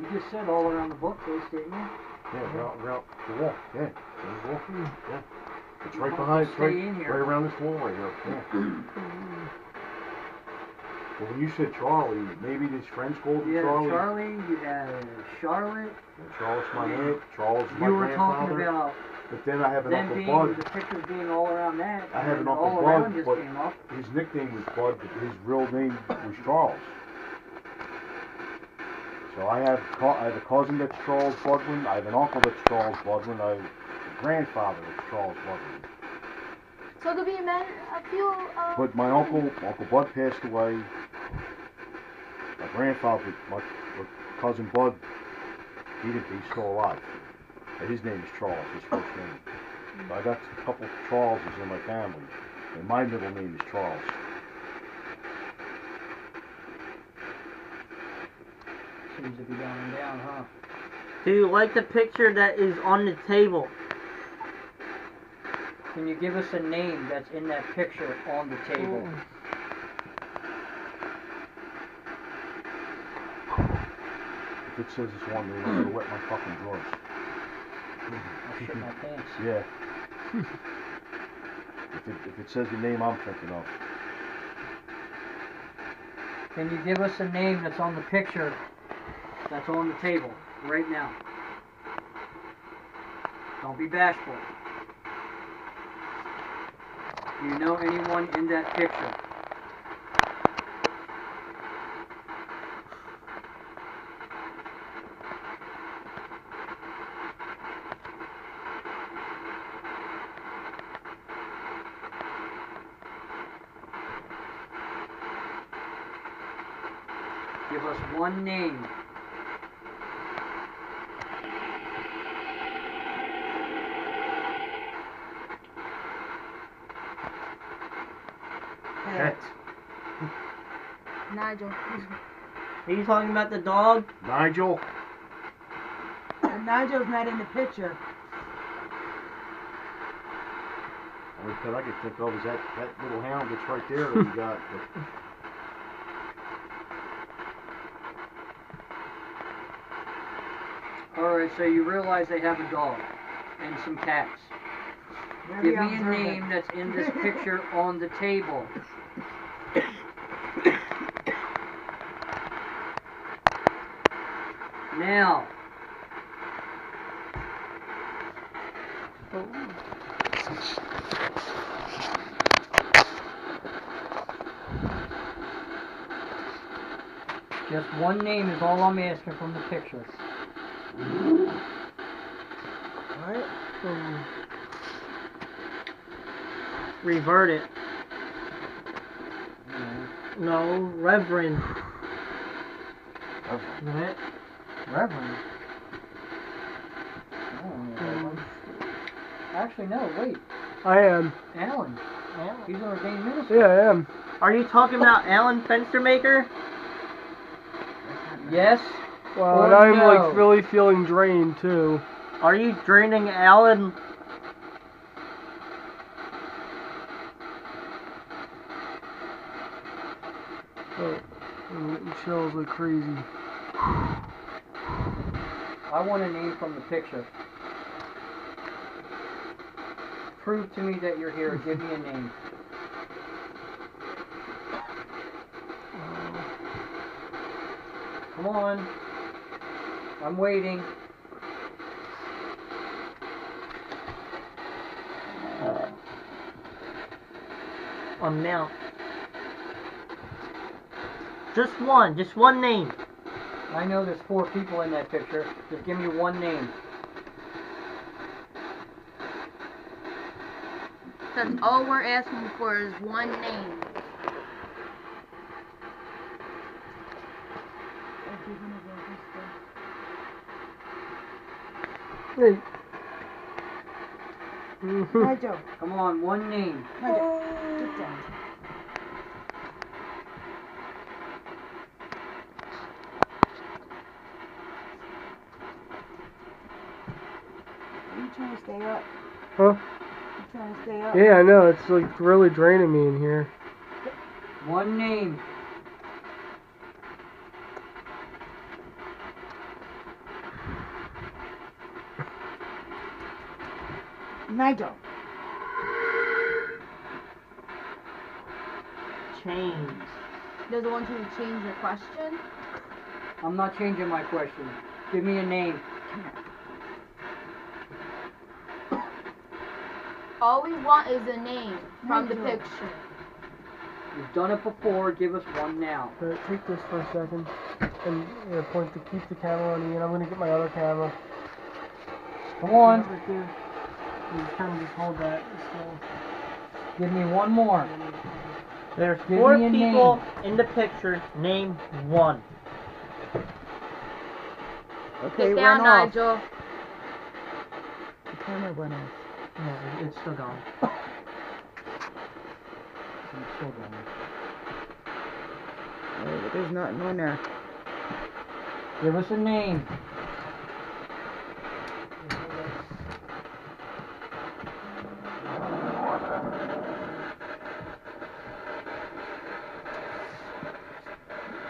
You just said all around the bookcase, didn't you? Yeah, around the wall. Yeah, the wall. Yeah, it's right might behind. as It's well right, stay in here. right around this wall right here. Yeah. Well, when you said Charlie, maybe his friends called him You had Charlie. Charlie, you had Charlotte. And Charles my aunt. Charles my You were grandfather. talking about But then I have an them Uncle being, Bud. the pictures being all around that. I have and an Uncle all around Bud, just but came up. his nickname was Bud, but his real name was Charles. So I have a cousin that's Charles Budwin. I have an uncle that's Charles Budwin. I have a grandfather that's Charles Budwin. So there could be a few. But my Uncle Bud passed away. My grandfather, my cousin Bud, he's still alive. And his name is Charles, his first name. So I got a couple of Charleses in my family, and my middle name is Charles. Seems to be going down, huh? Do you like the picture that is on the table? Can you give us a name that's in that picture on the table? If it says it's one name, I'm gonna wet my fucking drawers. I'll shit my pants. Yeah. If it says the name I'm thinking of. Can you give us a name that's on the picture that's on the table right now? Don't be bashful. Do you know anyone in that picture? Give us one name. Pet. Nigel. Are you talking about the dog? Nigel. Nigel's not in the picture. Only pet I could think of is that little hound that's right there that we got. Alright, so you realize they have a dog and some cats. Give me a name that's in this picture on the table. Now. Just one name is all I'm asking from the picture. Alright. Revert it. No, Reverend. Is that it? Reverend? Oh, actually, no, wait. I am. Alan. Alan. He's an ordained minister. Yeah, I am. Are you talking about Alan Fenstermaker? Yes. Well, or and I'm no. like really feeling drained too. Are you draining Alan? Oh, I'm getting chills like crazy. I want a name from the picture. Prove to me that you're here. Give me a name. Come on. I'm waiting. Now. Just one name. I know there's 4 people in that picture. Just give me one name. That's all we're asking for is one name. Hey. Nigel, Come on, one name. Nigel, sit down. Are you trying to stay up? Huh? You trying to stay up? Yeah, I know. It's like really draining me in here. One name. Nigel. Change. Does it want you to change your question? I'm not changing my question. Give me a name. All we want is a name from the Nigel. picture. You've done it before. Give us one now. Alright, take this for a second. And point to keep the camera on me, and I'm gonna get my other camera. Come on. Right there. You kind of just hold that. Give me one more. There's Give 4 me a people name. in the picture. Name one. Okay, Get down, run off. Nigel. The camera went off. No, it's still gone. I'm still going. Oh, but there's nothing on there. Give us a name.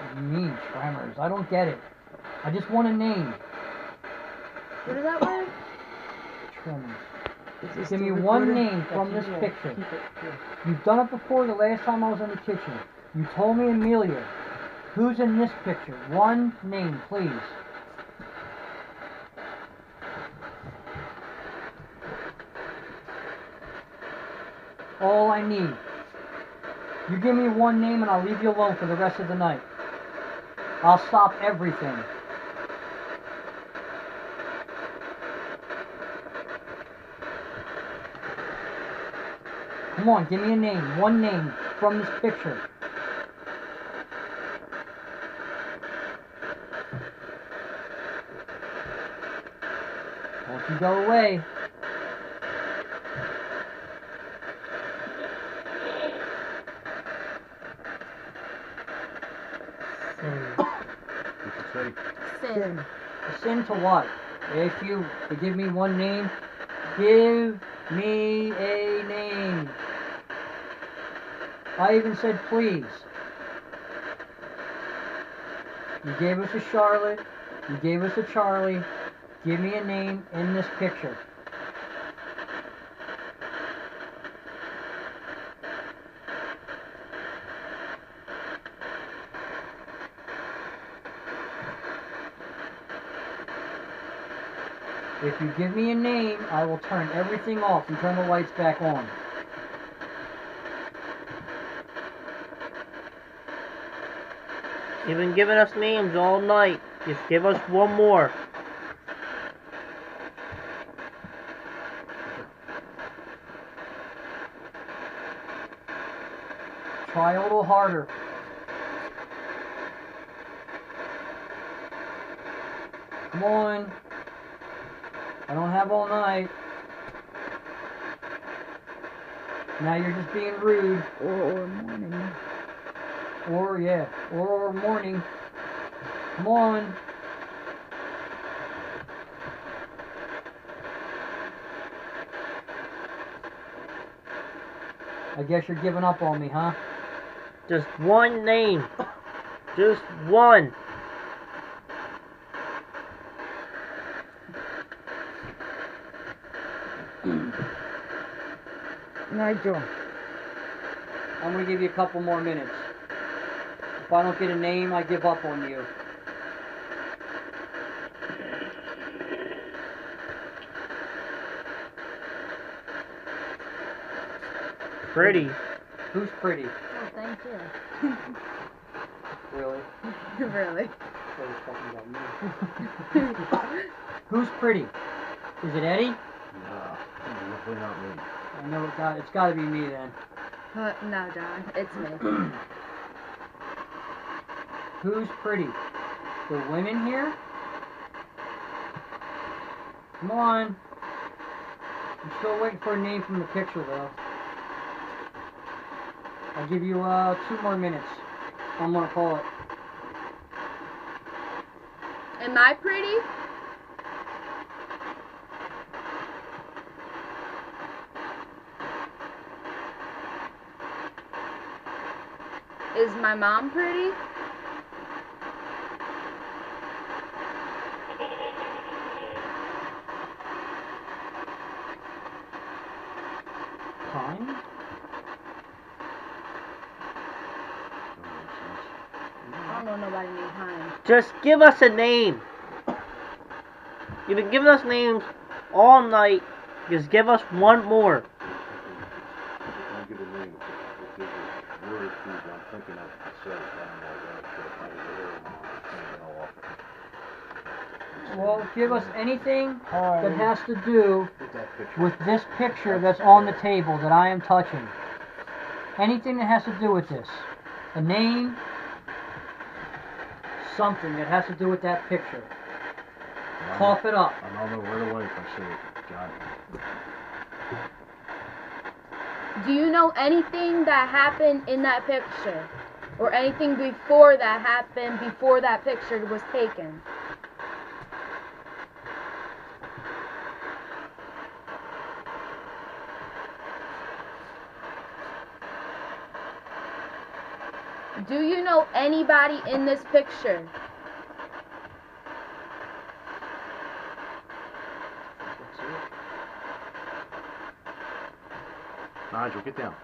What do you mean, Tremors? I don't get it. I just want a name. What is that word? Tremors. Is this Give me still one recording? name from this Yeah, picture. keep it, yeah. You've done it before the last time I was in the kitchen. You told me Amelia. Who's in this picture? One name, please. All I need. You give me one name and I'll leave you alone for the rest of the night. I'll stop everything. Come on, give me a name. One name from this picture. Don't you go away. You can say, Sin. A sin to what? I asked you to give me one name. Give me a name. I even said please. You gave us a Charlotte. You gave us a Charlie. Give me a name in this picture. If you give me a name, I will turn everything off and turn the lights back on. You've been giving us names all night. Just give us one more. Try a little harder. Come on. I don't have all night. Now you're just being rude. Or morning. Or morning. Come on. I guess you're giving up on me, huh? Just one name. Just one. Nigel. I'm gonna give you a couple more minutes. If I don't get a name, I give up on you. Pretty. Who's pretty? Oh, thank you. Really? Really? So he's talking about me. Who's pretty? Is it Eddie? Nah, definitely not me. I know it's got to be me then. No, John. It's me. Who's pretty? The women here? Come on. I'm still waiting for a name from the picture though. I'll give you 2 more minutes. I'm gonna call it. Am I pretty? Is my mom pretty? Time? I don't know nobody named Hines. Just give us a name. You've been giving us names all night. Just give us one more. Don't give a name. If there's a word or two that I'm thinking of to say, Well, give us anything that has to do with this picture that's on the table that I am touching. Anything that has to do with this. A name, something that has to do with that picture. Cough it up. And I'll know right away if I say it. Got it. Do you know anything that happened in that picture? Or anything before that happened, before that picture was taken? Do you know anybody in this picture? Nigel, get down.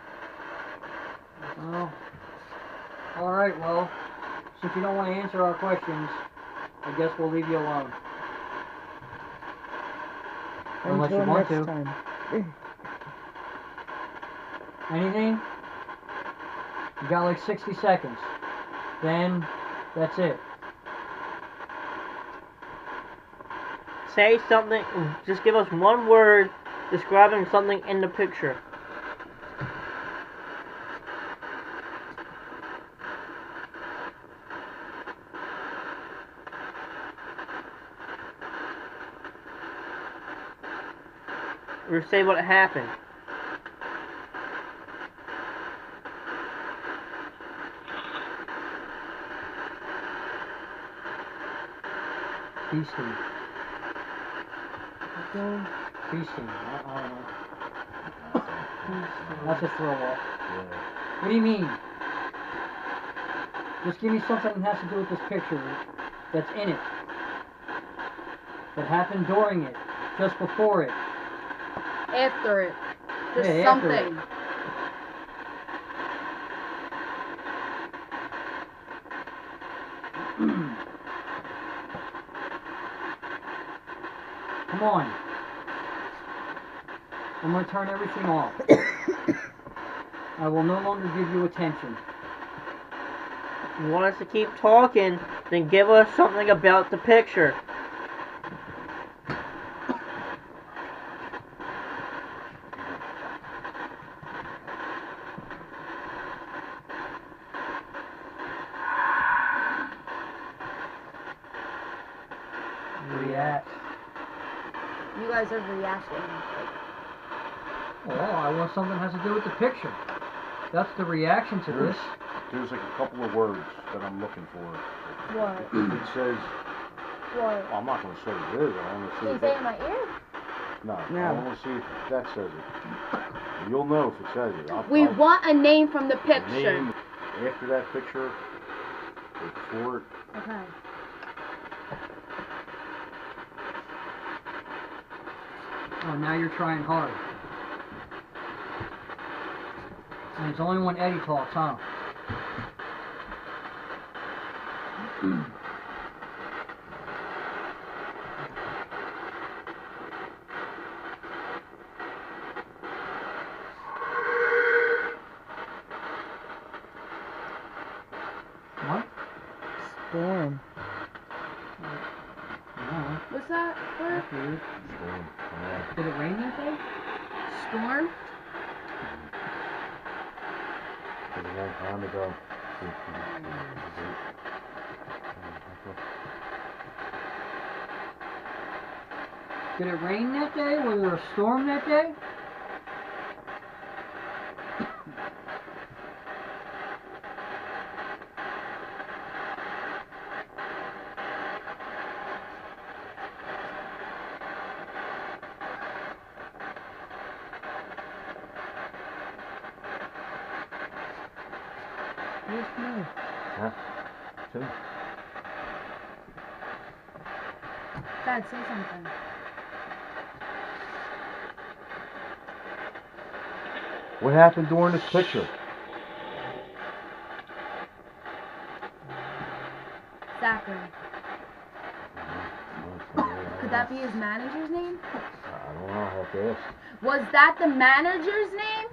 Oh. Alright, well, since you don't want to answer our questions, I guess we'll leave you alone. Unless you want to. Time. Anything? You got like 60 seconds. Then, that's it. Say something. Just give us one word describing something in the picture. Or say what happened. Feasting. Feasting. I don't know. That's a throw off. Yeah. What do you mean? Just give me something that has to do with this picture that's in it. That happened during it. Just before it. After it. Just Yeah, after it. something. Come Come on. I'm going to turn everything off. I will no longer give you attention. If you want us to keep talking, then give us something about the picture. React. You guys are reacting. Well, I want something that has to do with the picture. That's the reaction to this. There's like a couple of words that I'm looking for. What? It says, What? I'm not going to say it is. I want to see Can you if say it it, in my ear? no, No. I want to see if that says it. You'll know if it says it. We want a name from the picture. Name after that picture, or before it. Okay. Oh, now you're trying hard. And it's only when Eddie talks, huh? What? Storm. No, What's that word? that's weird. Storm. Yeah. Did it rain that day? Storm? It was a long time ago. Did it rain that day? Was there a storm that day? Where's me? Huh? See? Dad, say something. What happened during this picture? Zachary. Could that be his manager's name? I don't know. I have to ask. Was that the manager's name?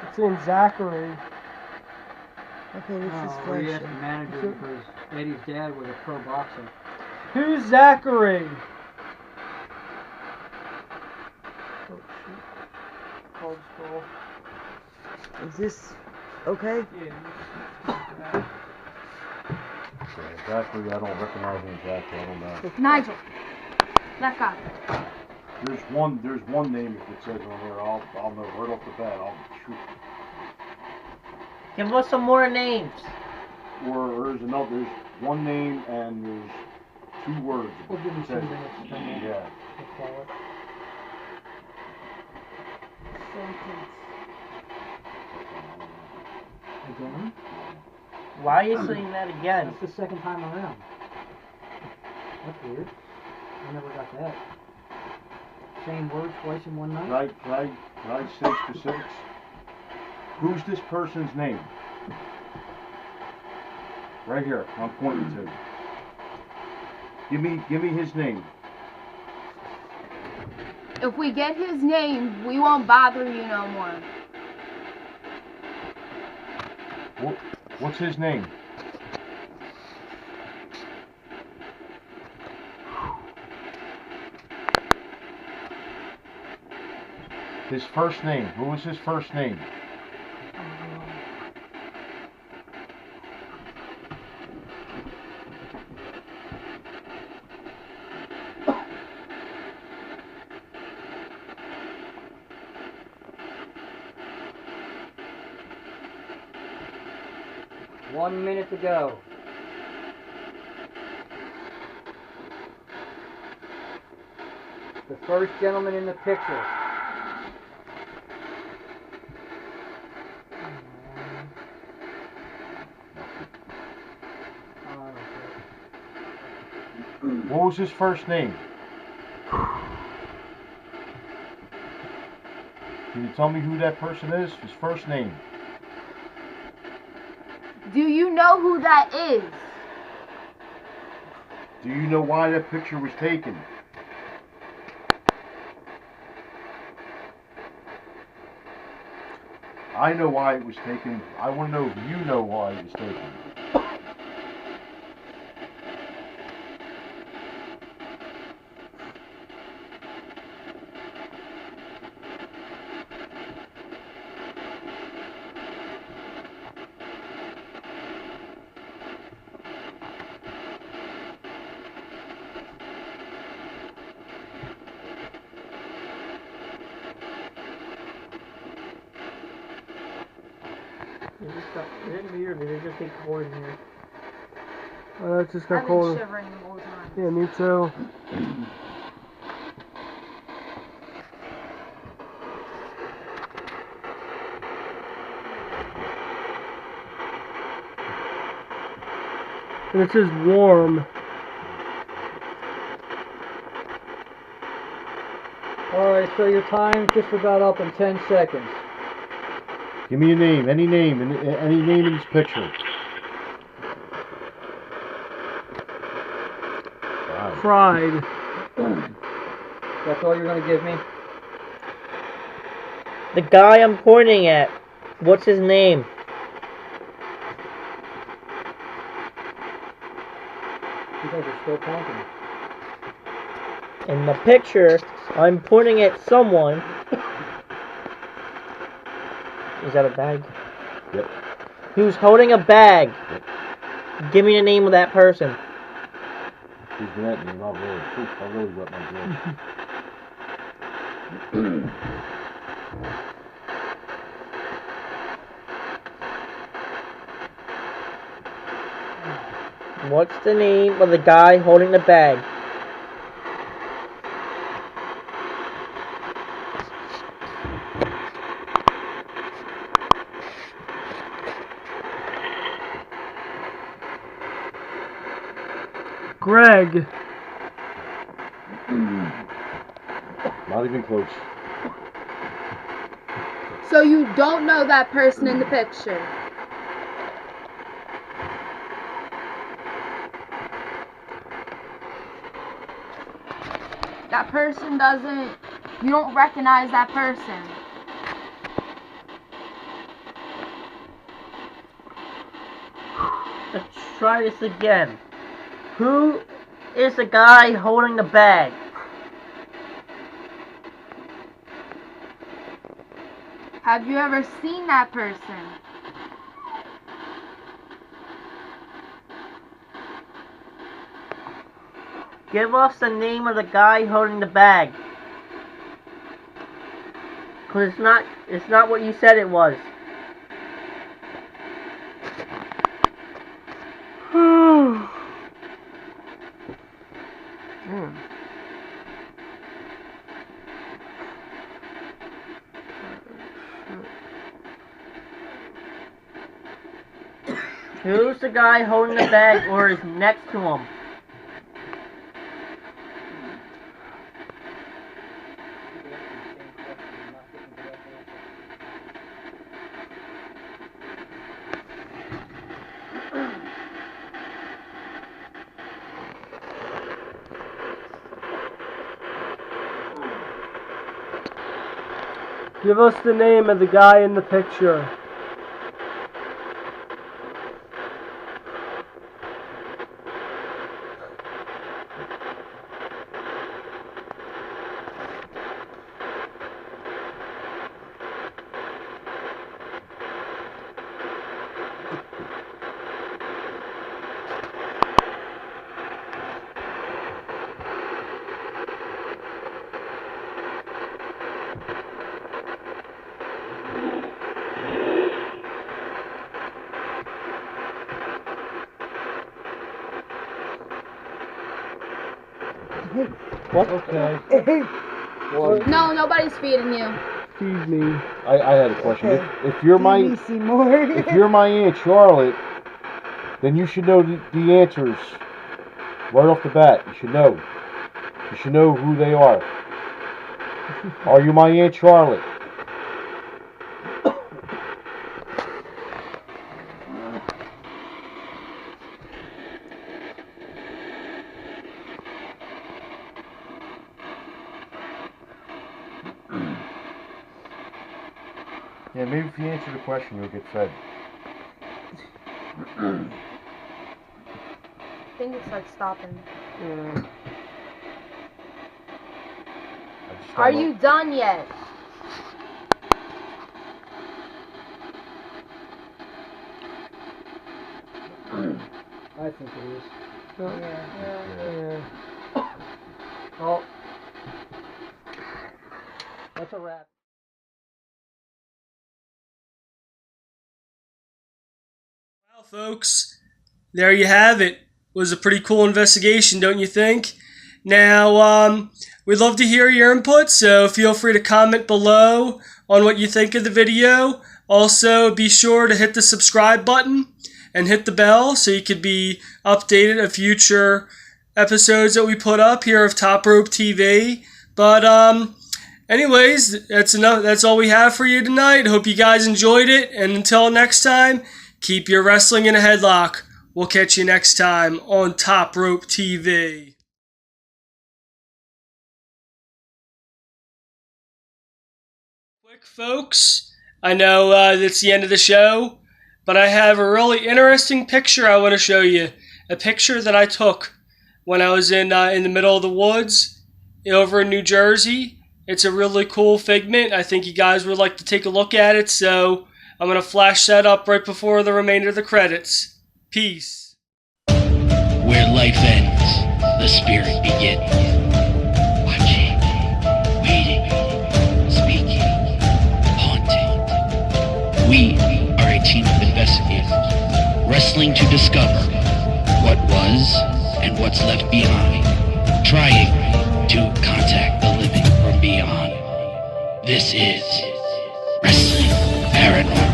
It's in Zachary. Okay, this is Oh, we asked flashing. the manager because Eddie's dad was a pro boxer. Who's Zachary? Oh shoot. Card scroll. Is this okay? Yeah. Exactly. I don't recognize him exactly. I don't know. Nigel. That guy. There's one name if it says on there. I'll know right off the bat. I'll shoot. Give us some more names. Or there's another. There's one name and there's two words. We'll give him It 2 says- minutes. Then Yeah. we'll call it. Again? Why are you saying that again? That's the second time around. That's weird. I never got that. Same word twice in one night? Can I say specifics? Who's this person's name? Right here. I'm pointing to. Give me his name. If we get his name, we won't bother you no more. What's his name? His first name. Who was his first name? One minute to go. The first gentleman in the picture. What was his first name? Can you tell me who that person is? His first name. Do you know who that is? Do you know why that picture was taken? I know why it was taken. I want to know if you know why it was taken. Is it me or did it just get cold in here? It just got I've been colder. shivering the whole time. Yeah, me too. And it says warm. Alright, so your time just about up in 10 seconds. Give me a name, any name in this picture. Wow. Fried. That's all you're going to give me? The guy I'm pointing at. What's his name? You guys are still talking. In the picture, I'm pointing at someone. Is that a bag? Yep. Who's holding a bag? Yep. Give me the name of that person. Who's that name? I really wet my dress. What's the name of the guy holding the bag? Greg. Not even close. So you don't know that person in the picture? That person doesn't... You don't recognize that person. Let's try this again. Who is the guy holding the bag? Have you ever seen that person? Give us the name of the guy holding the bag. 'Cause it's not what you said it was. Who's the guy holding the bag or is next to him? Give us the name of the guy in the picture. What? Okay. No, nobody's feeding you. Feed me. I had a question. If you're my BBC if you're my Aunt Charlotte, then you should know the answers right off the bat. You should know. You should know who they are. Are you my Aunt Charlotte? Yeah, maybe if you answer the question, you'll get fed. I think it's like stopping. Are you done yet? I think it is. Yeah. Oh. That's a wrap. Well, folks, there you have it. Was a pretty cool investigation, don't you think? Now, we'd love to hear your input, so feel free to comment below on what you think of the video. Also, be sure to hit the subscribe button and hit the bell so you could be updated of future episodes that we put up here of Top Rope TV. But anyways, that's enough. That's all we have for you tonight. Hope you guys enjoyed it, and until next time, keep your wrestling in a headlock. We'll catch you next time on Top Rope TV. Quick, folks, I know it's the end of the show, but I have a really interesting picture I want to show you. A picture that I took when I was in the middle of the woods over in New Jersey. It's a really cool figment. I think you guys would like to take a look at it, so I'm going to flash that up right before the remainder of the credits. Peace. Where life ends, the spirit begins. Watching, waiting, speaking, haunting. We are a team of investigators, wrestling to discover what was and what's left behind, trying to contact the living from beyond. This is Wrestling Paranormal.